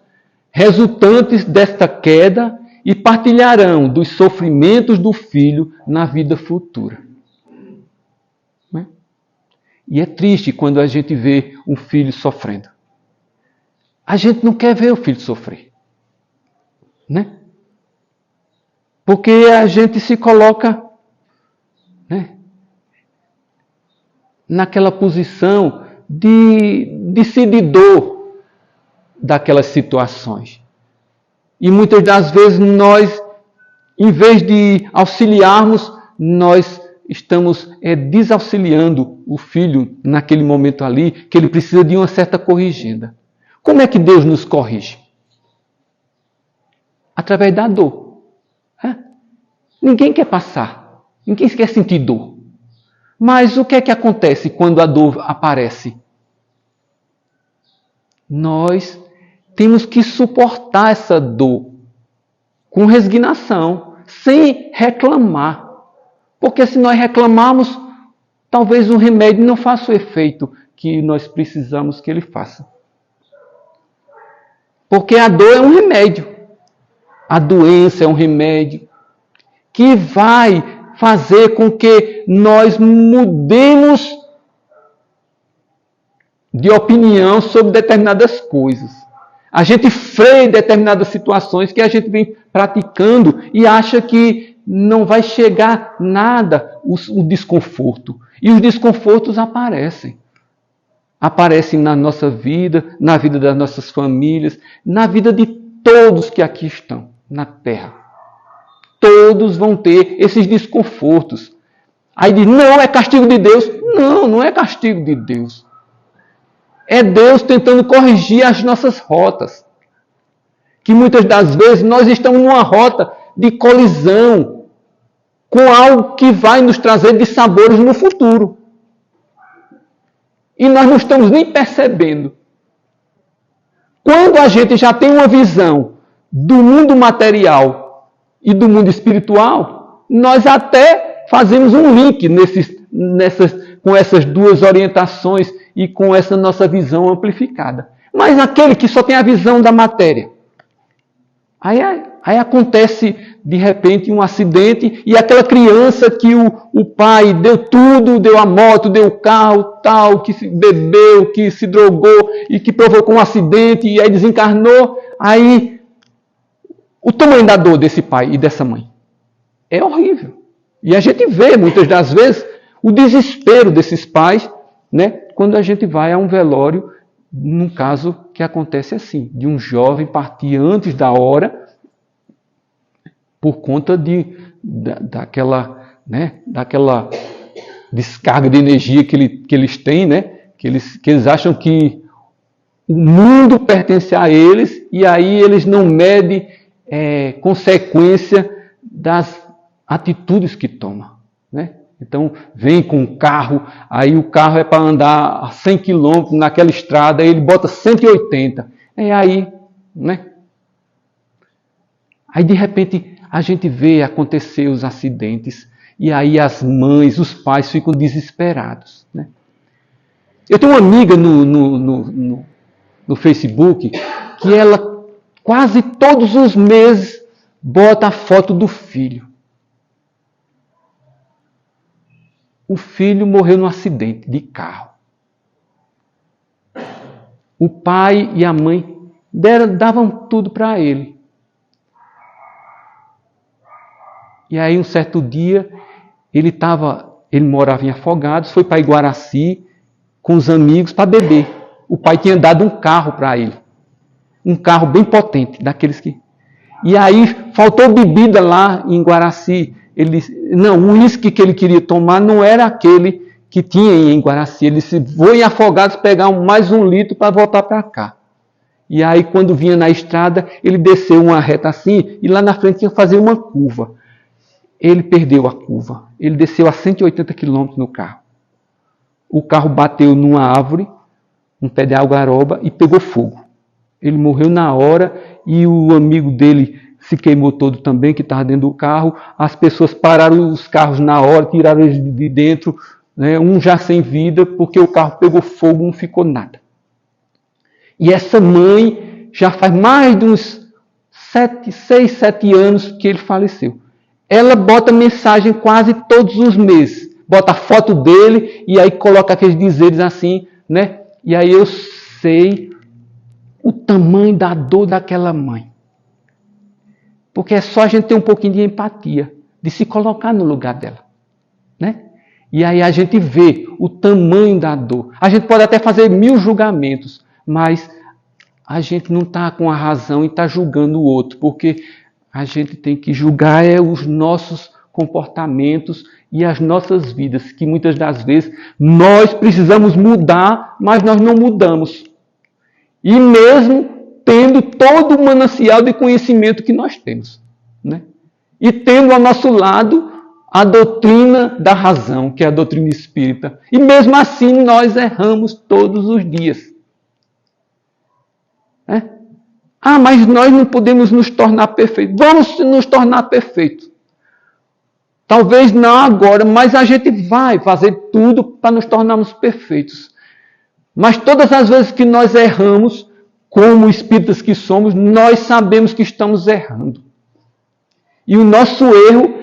resultantes desta queda e partilharão dos sofrimentos do filho na vida futura. Né? E é triste quando a gente vê um filho sofrendo. A gente não quer ver o filho sofrer. Né? Porque a gente se coloca, né, naquela posição de dor daquelas situações. E muitas das vezes nós, em vez de auxiliarmos, nós estamos desauxiliando o filho naquele momento ali, que ele precisa de uma certa corrigenda. Como é que Deus nos corrige? Através da dor. Ninguém quer passar, ninguém quer sentir dor. Mas o que é que acontece quando a dor aparece? Nós temos que suportar essa dor com resignação, sem reclamar. Porque se nós reclamarmos, talvez o remédio não faça o efeito que nós precisamos que ele faça. Porque a dor é um remédio. A doença é um remédio que vai fazer com que nós mudemos de opinião sobre determinadas coisas. A gente freia determinadas situações que a gente vem praticando e acha que não vai chegar nada o desconforto. E os desconfortos aparecem. Aparecem na nossa vida, na vida das nossas famílias, na vida de todos que aqui estão, na Terra. Todos vão ter esses desconfortos. Aí diz, não, é castigo de Deus. Não, não é castigo de Deus. É Deus tentando corrigir as nossas rotas. Que muitas das vezes nós estamos numa rota de colisão com algo que vai nos trazer dissabores no futuro. E nós não estamos nem percebendo. Quando a gente já tem uma visão do mundo material e do mundo espiritual, nós até fazemos um link com essas duas orientações e com essa nossa visão amplificada. Mas aquele que só tem a visão da matéria, Aí acontece, de repente, um acidente e aquela criança que o pai deu tudo, deu a moto, deu o carro, tal, que se bebeu, que se drogou e que provocou um acidente e aí desencarnou. Aí, o tamanho da dor desse pai e dessa mãe é horrível. E a gente vê, muitas das vezes, o desespero desses pais, né, quando a gente vai a um velório, num caso que acontece assim, de um jovem partir antes da hora, por conta daquela descarga de energia que eles têm, né, que eles acham que o mundo pertence a eles, e aí eles não medem consequência das atitudes que tomam, né? Então, vem com o carro, aí o carro é para andar a 100 km naquela estrada, aí ele bota 180. Aí, né? Aí, de repente, a gente vê acontecer os acidentes, e aí as mães, os pais ficam desesperados, né? Eu tenho uma amiga no Facebook, que ela quase todos os meses bota a foto do filho. O filho morreu num acidente de carro. O pai e a mãe davam tudo para ele. E aí, um certo dia, ele morava em Afogados, foi para Iguaraci com os amigos para beber. O pai tinha dado um carro para ele. Um carro bem potente, daqueles que... E aí, faltou bebida lá em Iguaraci. Ele disse, não, o uísque que ele queria tomar não era aquele que tinha em Iguaraci. Ele disse, vou em Afogados pegar mais 1 litro para voltar para cá. E aí, quando vinha na estrada, ele desceu uma reta assim, e lá na frente ia fazer uma curva. Ele perdeu a curva. Ele desceu a 180 km no carro. O carro bateu numa árvore, um pé de algaroba, e pegou fogo. Ele morreu na hora, e o amigo dele se queimou todo também, que estava dentro do carro. As pessoas pararam os carros na hora, tiraram eles de dentro, né? Um já sem vida, porque o carro pegou fogo, não ficou nada. E essa mãe, já faz mais de uns 6, 7 anos que ele faleceu. Ela bota mensagem quase todos os meses. Bota a foto dele e aí coloca aqueles dizeres assim, né? E aí eu sei o tamanho da dor daquela mãe. Porque é só a gente ter um pouquinho de empatia, de se colocar no lugar dela, né? E aí a gente vê o tamanho da dor. A gente pode até fazer 1000 julgamentos, mas a gente não está com a razão e está julgando o outro, porque a gente tem que julgar os nossos comportamentos e as nossas vidas, que muitas das vezes nós precisamos mudar, mas nós não mudamos. E mesmo tendo todo o manancial de conhecimento que nós temos, né? E tendo ao nosso lado a doutrina da razão, que é a doutrina espírita. E mesmo assim nós erramos todos os dias. Mas nós não podemos nos tornar perfeitos. Vamos nos tornar perfeitos. Talvez não agora, mas a gente vai fazer tudo para nos tornarmos perfeitos. Mas todas as vezes que nós erramos, como espíritas que somos, nós sabemos que estamos errando. E o nosso erro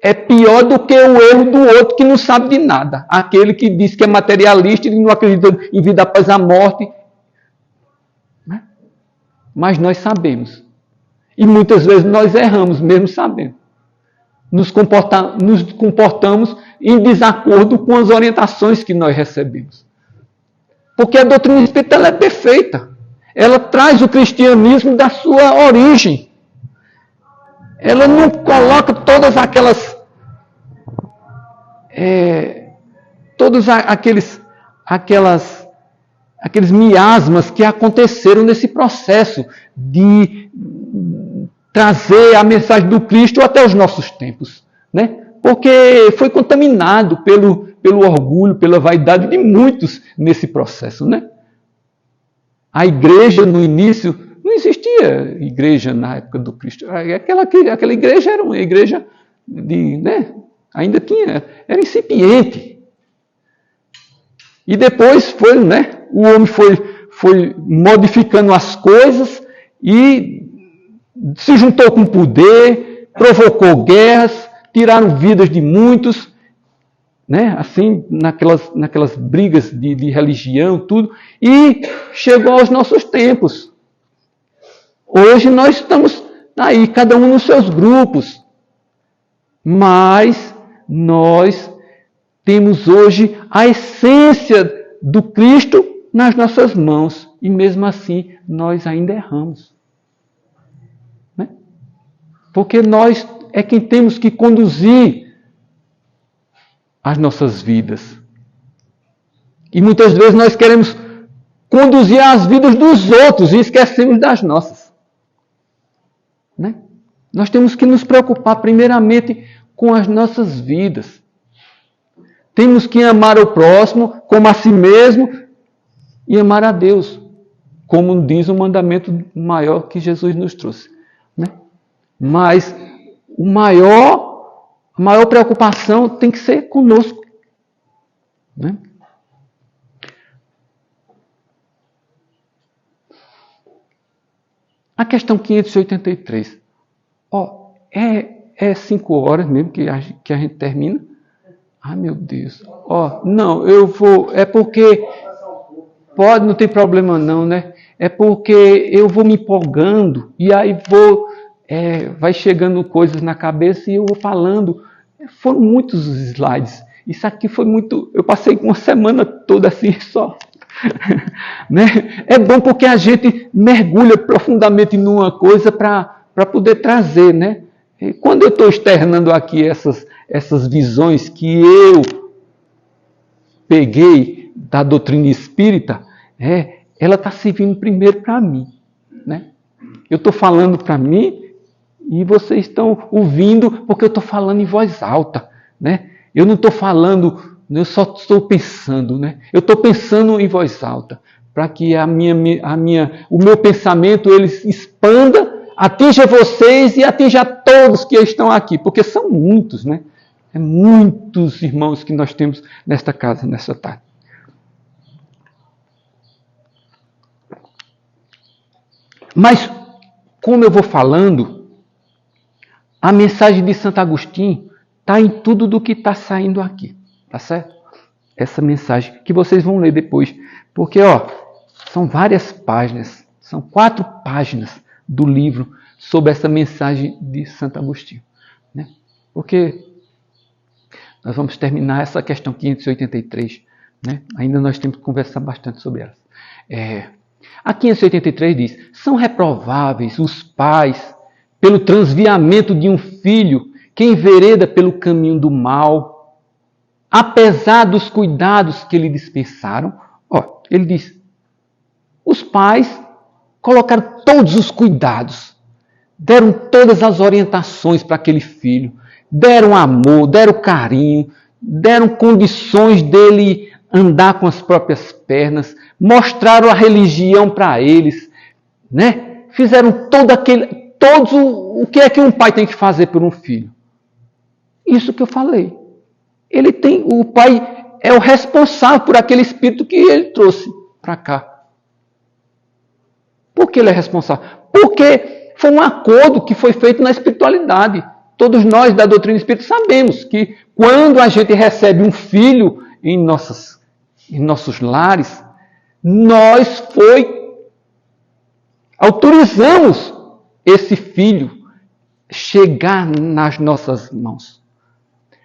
é pior do que o erro do outro que não sabe de nada. Aquele que diz que é materialista e não acredita em vida após a morte. Mas nós sabemos. E muitas vezes nós erramos, mesmo sabendo. Nos comportamos em desacordo com as orientações que nós recebemos. Porque a doutrina espírita ela é perfeita. Ela traz o cristianismo da sua origem. Ela não coloca todas aquelas... aqueles miasmas que aconteceram nesse processo de trazer a mensagem do Cristo até os nossos tempos, né? Porque foi contaminado pelo orgulho, pela vaidade de muitos nesse processo, né? A igreja, no início, não existia igreja na época do Cristo. Aquela igreja era uma igreja ainda era incipiente. E depois foi, o homem foi modificando as coisas e se juntou com poder, provocou guerras, tiraram vidas de muitos, né? Assim, naquelas brigas de religião, tudo, e chegou aos nossos tempos. Hoje nós estamos aí, cada um nos seus grupos, mas nós temos hoje a essência do Cristo nas nossas mãos, e mesmo assim nós ainda erramos. Né? Porque nós é quem temos que conduzir as nossas vidas. E muitas vezes nós queremos conduzir as vidas dos outros e esquecemos das nossas. Né? Nós temos que nos preocupar primeiramente com as nossas vidas. Temos que amar o próximo como a si mesmo e amar a Deus, como diz o mandamento maior que Jesus nos trouxe. Né? Mas a maior preocupação tem que ser conosco. Né? A questão 583. É 5 horas mesmo que a gente termina? Ai, meu Deus. Não, eu vou... É porque... Pode, não tem problema não, né? É porque eu vou me empolgando e aí vai chegando coisas na cabeça e eu vou falando. Foram muitos slides. Isso aqui foi muito... Eu passei uma semana toda assim só. Né? É bom porque a gente mergulha profundamente numa coisa para poder trazer, né? E quando eu estou externando aqui essas visões que eu peguei da doutrina espírita, ela está servindo primeiro para mim. Né? Eu estou falando para mim e vocês estão ouvindo porque eu estou falando em voz alta. Né? Eu não estou falando, eu só estou pensando. Né? Eu estou pensando em voz alta para que o meu pensamento ele expanda, atinja vocês e atinja todos que estão aqui, porque são muitos, né? É muitos irmãos que nós temos nesta casa, nesta tarde. Mas, como eu vou falando, a mensagem de Santo Agostinho está em tudo do que está saindo aqui, tá certo? Essa mensagem que vocês vão ler depois, porque são várias páginas, são 4 páginas do livro sobre essa mensagem de Santo Agostinho. Né? Porque nós vamos terminar essa questão 583. Né? Ainda nós temos que conversar bastante sobre ela. A 583 diz: são reprováveis os pais pelo transviamento de um filho que envereda pelo caminho do mal, apesar dos cuidados que lhe dispensaram. Ele diz, os pais colocaram todos os cuidados, deram todas as orientações para aquele filho, deram amor, deram carinho, deram condições dele andar com as próprias pernas, mostraram a religião para eles, né? Fizeram o que é que um pai tem que fazer por um filho. Isso que eu falei. O pai é o responsável por aquele espírito que ele trouxe para cá. Por que ele é responsável? Porque foi um acordo que foi feito na espiritualidade. Todos nós da doutrina espírita sabemos que quando a gente recebe um filho em nossos lares, nós autorizamos esse filho chegar nas nossas mãos.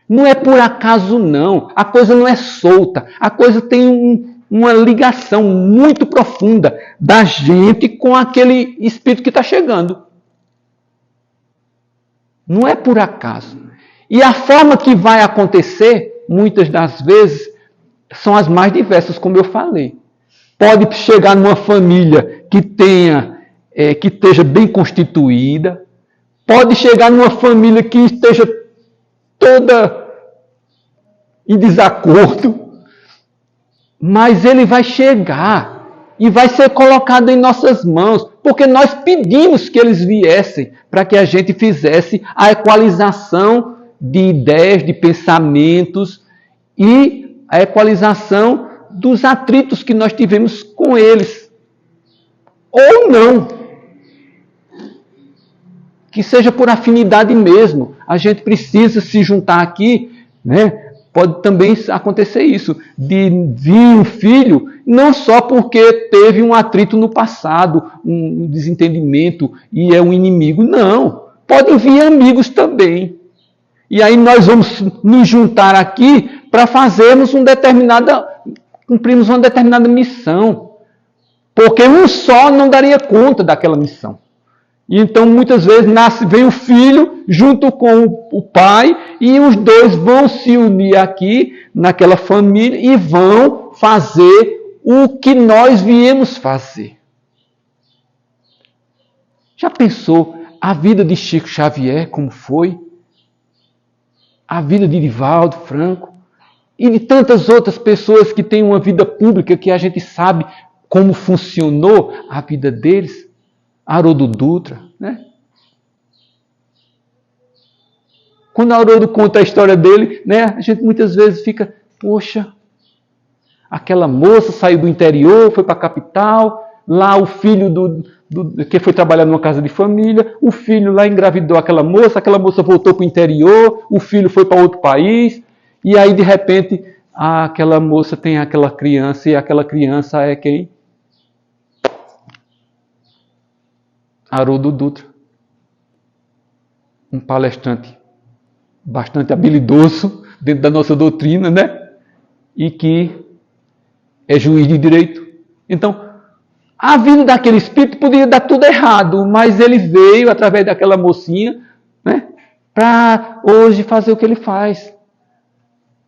Não é por acaso não, a coisa não é solta, a coisa tem uma ligação muito profunda da gente com aquele espírito que está chegando. Não é por acaso. E a forma que vai acontecer, muitas das vezes, são as mais diversas, como eu falei. Pode chegar numa família que esteja bem constituída, pode chegar numa família que esteja toda em desacordo, mas ele vai chegar e vai ser colocado em nossas mãos, porque nós pedimos que eles viessem para que a gente fizesse a equalização de ideias, de pensamentos e a equalização dos atritos que nós tivemos com eles. Ou não. que seja por afinidade mesmo. A gente precisa se juntar aqui, né? Pode também acontecer isso, de vir um filho, não só porque teve um atrito no passado, um desentendimento e é um inimigo, não. Podem vir amigos também. E aí nós vamos nos juntar aqui para cumprirmos uma determinada missão. Porque um só não daria conta daquela missão. E então, muitas vezes, vem o filho junto com o pai e os dois vão se unir aqui, naquela família, e vão fazer o que nós viemos fazer. Já pensou a vida de Chico Xavier, como foi? A vida de Divaldo Franco? E de tantas outras pessoas que têm uma vida pública que a gente sabe como funcionou a vida deles? Haroldo Dutra, né? Quando Haroldo conta a história dele, né, a gente muitas vezes fica, poxa, aquela moça saiu do interior, foi para a capital, lá o filho que foi trabalhar numa casa de família, o filho lá engravidou aquela moça voltou para o interior, o filho foi para outro país, e aí de repente aquela moça tem aquela criança, e aquela criança é quem? Haroldo Dutra, um palestrante bastante habilidoso dentro da nossa doutrina, né? E que é juiz de direito. Então, a vida daquele espírito podia dar tudo errado, mas ele veio através daquela mocinha, né? Para hoje fazer o que ele faz.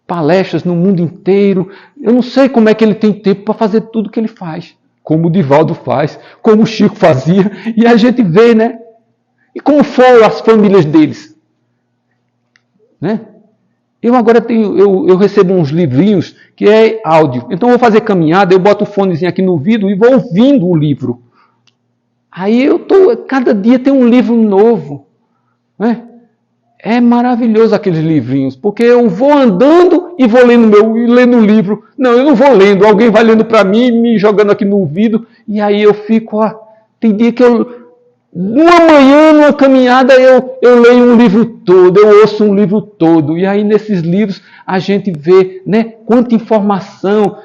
Palestras no mundo inteiro. Eu não sei como é que ele tem tempo para fazer tudo o que ele faz. Como o Divaldo faz, como o Chico fazia, e a gente vê, né? E como foram as famílias deles. Né? Eu agora eu recebo uns livrinhos que é áudio. Então eu vou fazer caminhada, eu boto o fonezinho aqui no ouvido e vou ouvindo o livro. Aí cada dia tem um livro novo. Né? É maravilhoso aqueles livrinhos, porque eu vou andando e vou lendo o livro. Não, eu não vou lendo, alguém vai lendo para mim, me jogando aqui no ouvido, e aí eu fico, tem dia que numa manhã, numa caminhada, eu leio um livro todo, eu ouço um livro todo, e aí nesses livros a gente vê, né, quanta informação,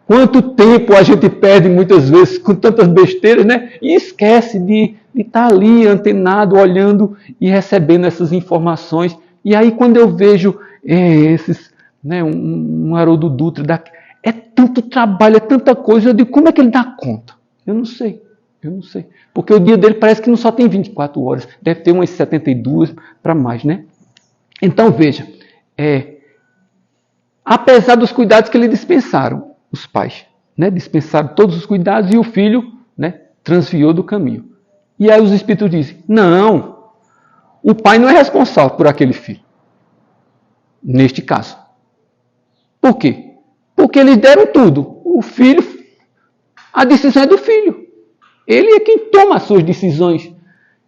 quanto tempo a gente perde muitas vezes com tantas besteiras, né, e esquece de estar ali antenado, olhando e recebendo essas informações. E aí quando eu vejo né, um Haroldo Dutra, é tanto trabalho, é tanta coisa, eu digo, como é que ele dá conta? Eu não sei. Porque o dia dele parece que não só tem 24 horas, deve ter umas 72 para mais, né? Então veja, apesar dos cuidados que lhe dispensaram, os pais, né, dispensaram todos os cuidados e o filho, né, transviou do caminho. E aí os espíritos dizem, não, o pai não é responsável por aquele filho. Neste caso. Por quê? Porque eles deram tudo. O filho, a decisão é do filho. Ele é quem toma as suas decisões.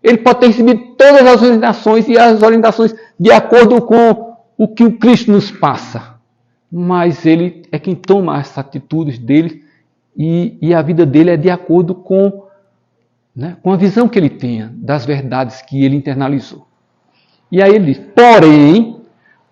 Ele pode ter recebido todas as orientações e as orientações de acordo com o que o Cristo nos passa. Mas ele é quem toma as atitudes dele e a vida dele é de acordo com a visão que ele tenha das verdades que ele internalizou. E aí ele diz, porém,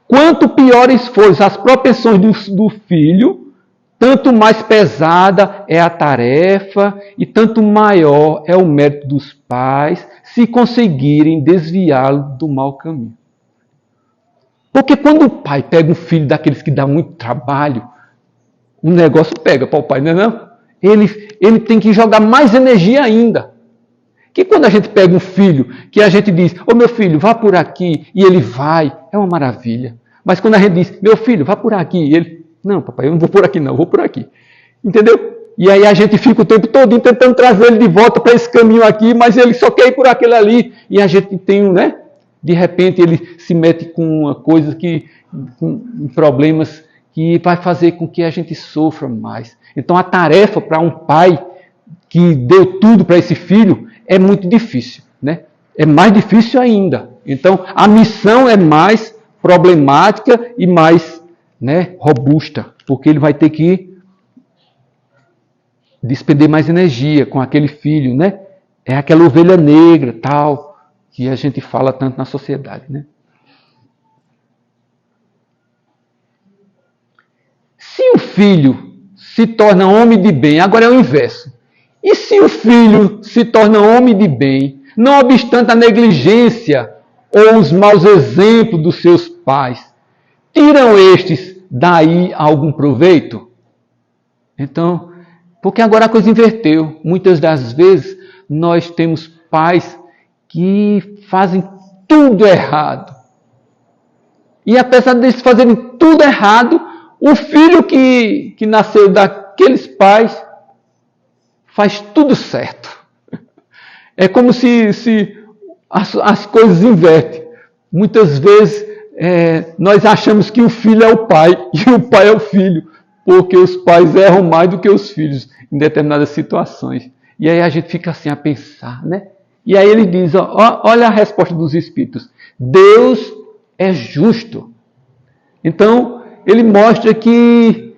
quanto piores forem as propensões do filho, tanto mais pesada é a tarefa e tanto maior é o mérito dos pais se conseguirem desviá-lo do mau caminho. Porque quando o pai pega um filho daqueles que dá muito trabalho, o negócio pega para o pai, não é não? Ele tem que jogar mais energia ainda. Que quando a gente pega um filho, que a gente diz, ô meu filho, vá por aqui, e ele vai, é uma maravilha. Mas quando a gente diz, meu filho, vá por aqui, e ele, não papai, eu não vou por aqui não, eu vou por aqui. Entendeu? E aí a gente fica o tempo todo tentando trazer ele de volta para esse caminho aqui, mas ele só quer ir por aquele ali. E a gente tem de repente ele se mete com uma coisa com problemas que vai fazer com que a gente sofra mais. Então a tarefa para um pai que deu tudo para esse filho é muito difícil, né? É mais difícil ainda. Então a missão é mais problemática e mais, robusta, porque ele vai ter que despender mais energia com aquele filho, né? É aquela ovelha negra, tal. que a gente fala tanto na sociedade, né? Se o filho se torna homem de bem, agora é o inverso. E se o filho se torna homem de bem, não obstante a negligência ou os maus exemplos dos seus pais, tiram estes daí algum proveito? Então, porque agora a coisa inverteu. Muitas das vezes nós temos pais que fazem tudo errado. E apesar deles fazerem tudo errado, o filho que nasceu daqueles pais faz tudo certo. É como se as coisas invertem. Muitas vezes nós achamos que o filho é o pai e o pai é o filho, porque os pais erram mais do que os filhos em determinadas situações. E aí a gente fica assim a pensar, né? E aí ele diz, olha a resposta dos Espíritos. Deus é justo. Então, ele mostra que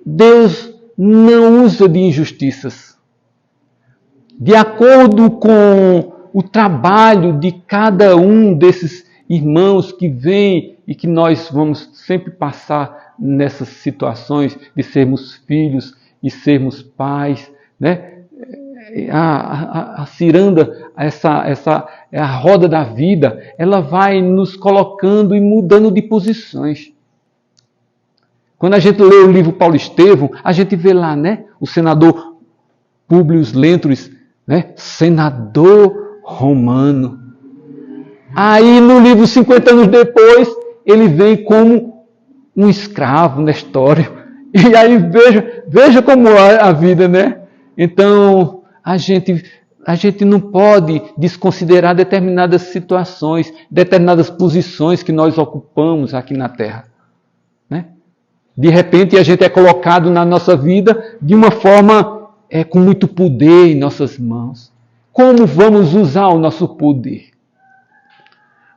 Deus não usa de injustiças. De acordo com o trabalho de cada um desses irmãos que vêm e que nós vamos sempre passar nessas situações de sermos filhos e sermos pais, né? A ciranda, a roda da vida, ela vai nos colocando e mudando de posições. Quando a gente lê o livro Paulo Estevão, a gente vê lá, né, o senador Públio Lentulus, né, senador romano. Aí no livro 50 anos depois, ele vem como um escravo na história. E aí veja como é a vida, né? Então, a gente não pode desconsiderar determinadas situações, determinadas posições que nós ocupamos aqui na Terra. Né? De repente, a gente é colocado na nossa vida de uma forma com muito poder em nossas mãos. Como vamos usar o nosso poder?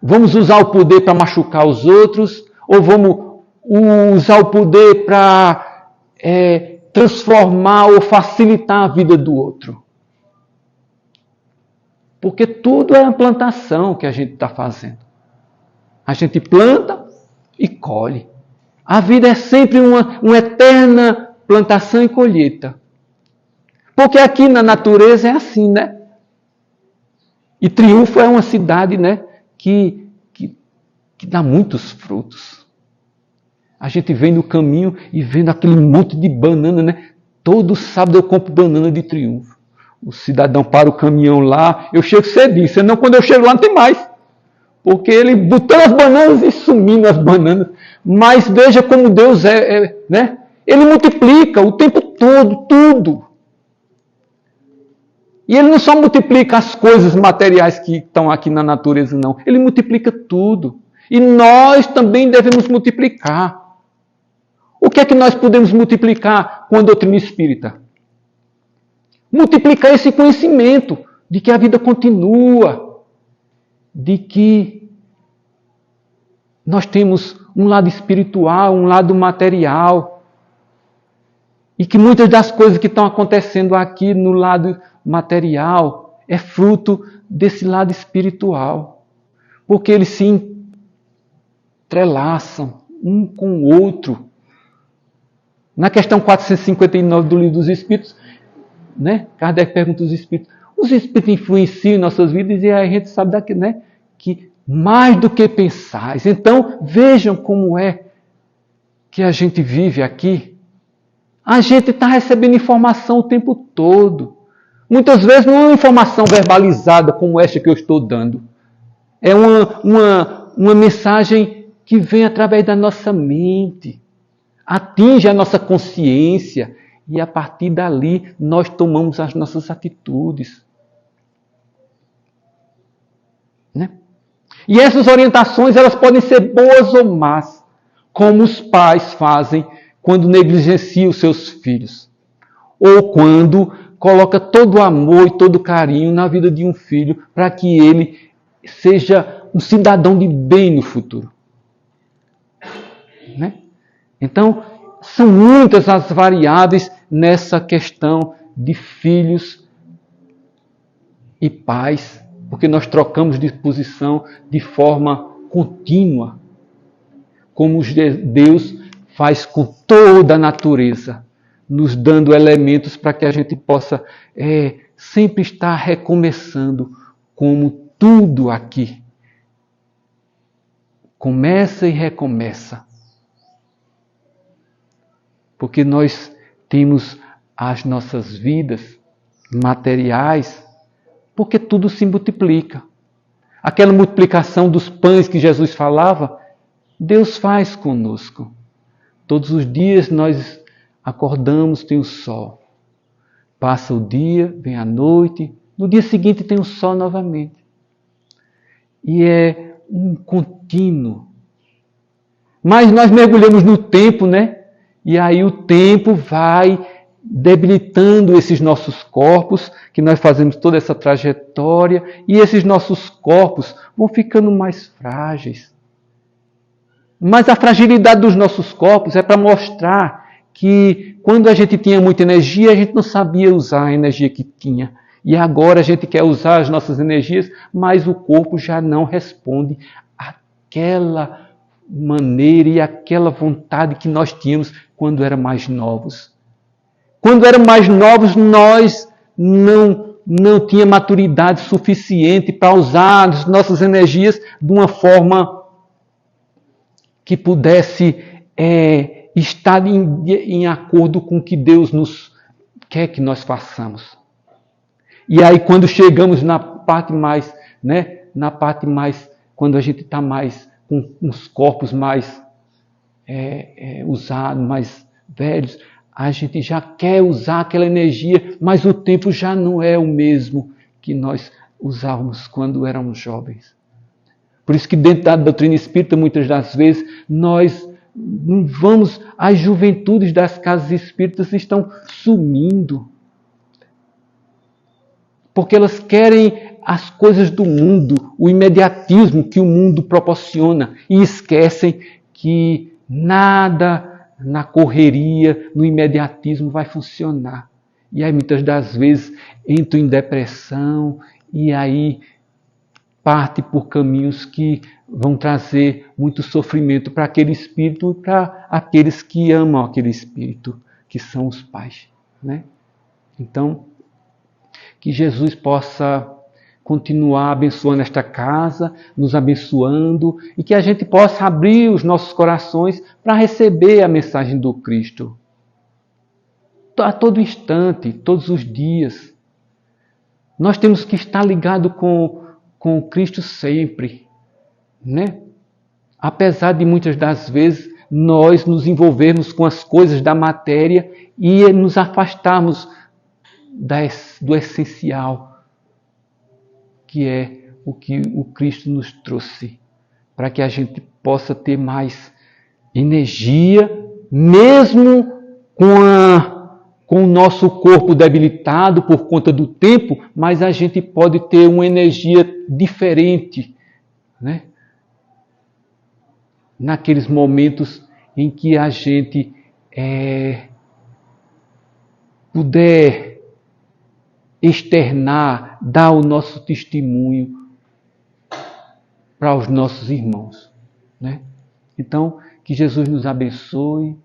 Vamos usar o poder para machucar os outros? Ou vamos usar o poder para transformar ou facilitar a vida do outro? Porque tudo é uma plantação que a gente está fazendo. A gente planta e colhe. A vida é sempre uma eterna plantação e colheita. Porque aqui na natureza é assim, né? E Triunfo é uma cidade, né, que dá muitos frutos. A gente vem no caminho e vendo aquele monte de banana, né? Todo sábado eu compro banana de Triunfo. O cidadão para o caminhão lá, eu chego cedinho, senão quando eu chego lá não tem mais. Porque ele botando as bananas e sumindo as bananas. Mas veja como Deus né? Ele multiplica o tempo todo, tudo. E ele não só multiplica as coisas materiais que estão aqui na natureza, não. Ele multiplica tudo. E nós também devemos multiplicar. O que é que nós podemos multiplicar com a doutrina espírita? Multiplicar esse conhecimento de que a vida continua, de que nós temos um lado espiritual, um lado material, e que muitas das coisas que estão acontecendo aqui no lado material é fruto desse lado espiritual, porque eles se entrelaçam um com o outro. Na questão 459 do Livro dos Espíritos, né, Kardec pergunta aos Espíritos, os Espíritos influenciam nossas vidas, e aí a gente sabe daqui, né, que mais do que pensais. Então, vejam como é que a gente vive aqui. A gente está recebendo informação o tempo todo. Muitas vezes não é uma informação verbalizada como esta que eu estou dando. É uma mensagem que vem através da nossa mente, atinge a nossa consciência e a partir dali nós tomamos as nossas atitudes. Né? E essas orientações elas podem ser boas ou más, como os pais fazem quando negligenciam os seus filhos, ou quando coloca todo o amor e todo o carinho na vida de um filho para que ele seja um cidadão de bem no futuro. Né? Então, são muitas as variáveis nessa questão de filhos e pais. porque nós trocamos de posição de forma contínua, como Deus faz com toda a natureza, nos dando elementos para que a gente possa sempre estar recomeçando, como tudo aqui. Começa e recomeça. Porque nós temos as nossas vidas materiais, porque tudo se multiplica. Aquela multiplicação dos pães que Jesus falava, Deus faz conosco. Todos os dias nós acordamos, tem o sol. Passa o dia, vem a noite, no dia seguinte tem o sol novamente. E é um contínuo. Mas nós mergulhamos no tempo, né? E aí o tempo vai debilitando esses nossos corpos, que nós fazemos toda essa trajetória, e esses nossos corpos vão ficando mais frágeis. Mas a fragilidade dos nossos corpos é para mostrar que quando a gente tinha muita energia, a gente não sabia usar a energia que tinha. E agora a gente quer usar as nossas energias, mas o corpo já não responde àquela maneira e àquela vontade que nós tínhamos quando éramos mais novos. Quando éramos mais novos, nós não tínhamos maturidade suficiente para usar as nossas energias de uma forma que pudesse estar em acordo com o que Deus nos quer que nós façamos. E aí quando chegamos na parte mais, quando a gente está mais com os corpos mais usados, mais velhos, a gente já quer usar aquela energia, mas o tempo já não é o mesmo que nós usávamos quando éramos jovens. Por isso que dentro da doutrina espírita, muitas das vezes, nós não vamos, as juventudes das casas espíritas estão sumindo. Porque elas querem as coisas do mundo, o imediatismo que o mundo proporciona, e esquecem que nada na correria, no imediatismo vai funcionar. E aí muitas das vezes entram em depressão e aí parte por caminhos que vão trazer muito sofrimento para aquele espírito e para aqueles que amam aquele espírito, que são os pais, né? Então, que Jesus possa continuar abençoando esta casa, nos abençoando, e que a gente possa abrir os nossos corações para receber a mensagem do Cristo. A todo instante, todos os dias. Nós temos que estar ligados com o Cristo sempre, né? Apesar de muitas das vezes nós nos envolvermos com as coisas da matéria e nos afastarmos do essencial, que é o que o Cristo nos trouxe, para que a gente possa ter mais energia, mesmo com o nosso corpo debilitado por conta do tempo, mas a gente pode ter uma energia diferente, né? Naqueles momentos em que a gente puder externar, dar o nosso testemunho para os nossos irmãos, né? Então, que Jesus nos abençoe,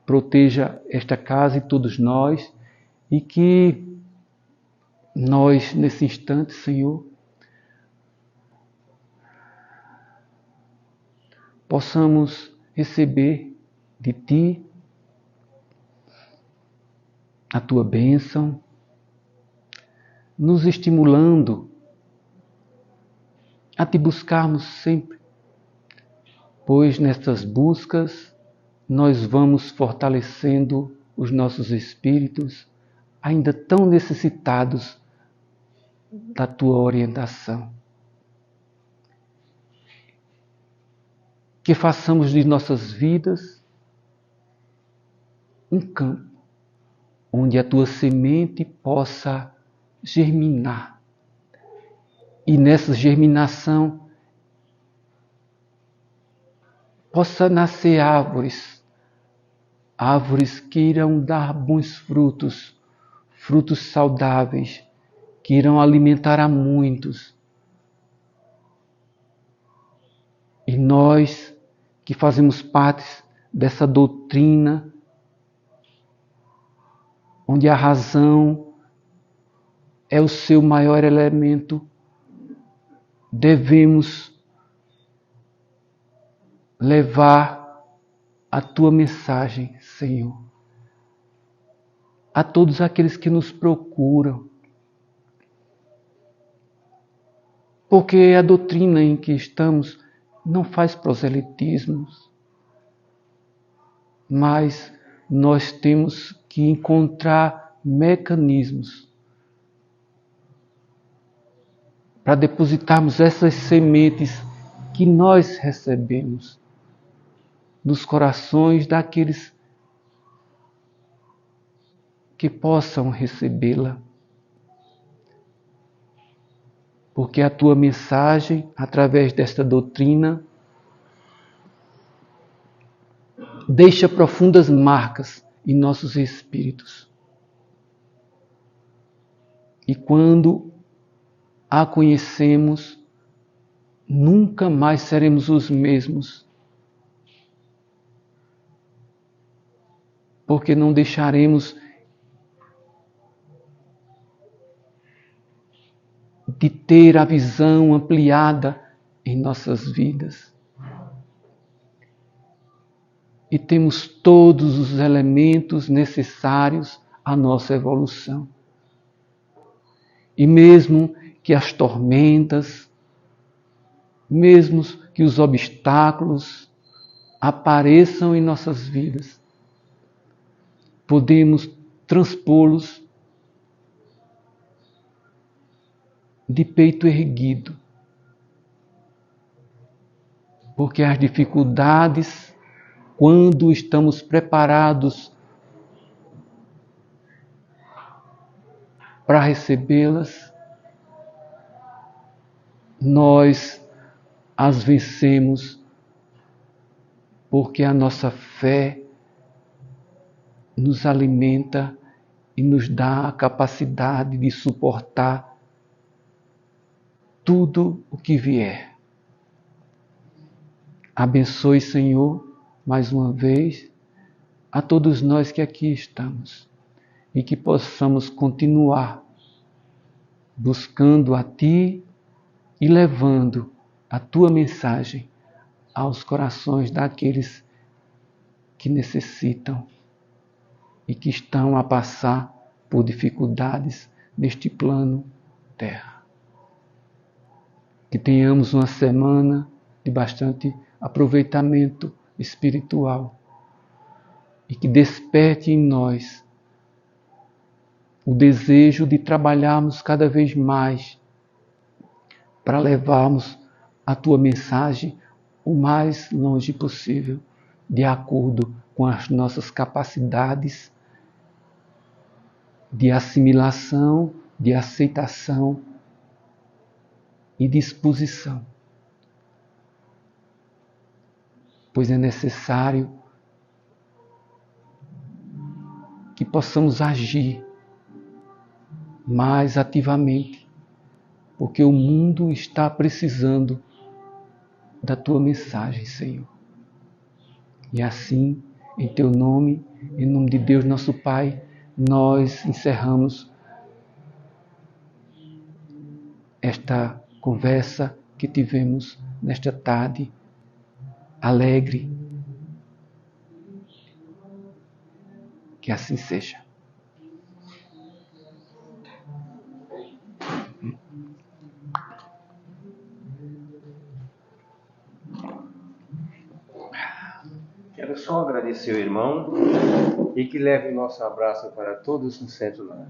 proteja esta casa e todos nós, e que nós, nesse instante, Senhor, possamos receber de Ti a Tua bênção, nos estimulando a Te buscarmos sempre, pois nestas buscas nós vamos fortalecendo os nossos espíritos, ainda tão necessitados da Tua orientação. Que façamos de nossas vidas um campo onde a Tua semente possa germinar. E nessa germinação possa nascer árvores que irão dar bons frutos, frutos saudáveis, que irão alimentar a muitos, E nós que fazemos parte dessa doutrina, onde a razão é o seu maior elemento, devemos levar a tua mensagem, Senhor, a todos aqueles que nos procuram. Porque a doutrina em que estamos não faz proselitismos, mas nós temos que encontrar mecanismos para depositarmos essas sementes que nós recebemos nos corações daqueles que possam recebê-la. Porque a tua mensagem, através desta doutrina, deixa profundas marcas em nossos espíritos. E quando a conhecemos, nunca mais seremos os mesmos. Porque não deixaremos de ter a visão ampliada em nossas vidas. E temos todos os elementos necessários à nossa evolução. E mesmo que as tormentas, mesmo que os obstáculos apareçam em nossas vidas, podemos transpô-los de peito erguido. Porque as dificuldades, quando estamos preparados para recebê-las, nós as vencemos, porque a nossa fé nos alimenta e nos dá a capacidade de suportar tudo o que vier. Abençoe, Senhor, mais uma vez, a todos nós que aqui estamos e que possamos continuar buscando a Ti e levando a Tua mensagem aos corações daqueles que necessitam e que estão a passar por dificuldades neste plano terra. Que tenhamos uma semana de bastante aproveitamento espiritual e que desperte em nós o desejo de trabalharmos cada vez mais para levarmos a Tua mensagem o mais longe possível, de acordo com as nossas capacidades de assimilação, de aceitação e disposição. Pois é necessário que possamos agir mais ativamente, porque o mundo está precisando da Tua mensagem, Senhor. E assim, em Teu nome, em nome de Deus nosso Pai, nós encerramos esta conversa que tivemos nesta tarde alegre. Que assim seja. Quero só agradecer ao irmão e que leve o nosso abraço para todos no Centro Lar.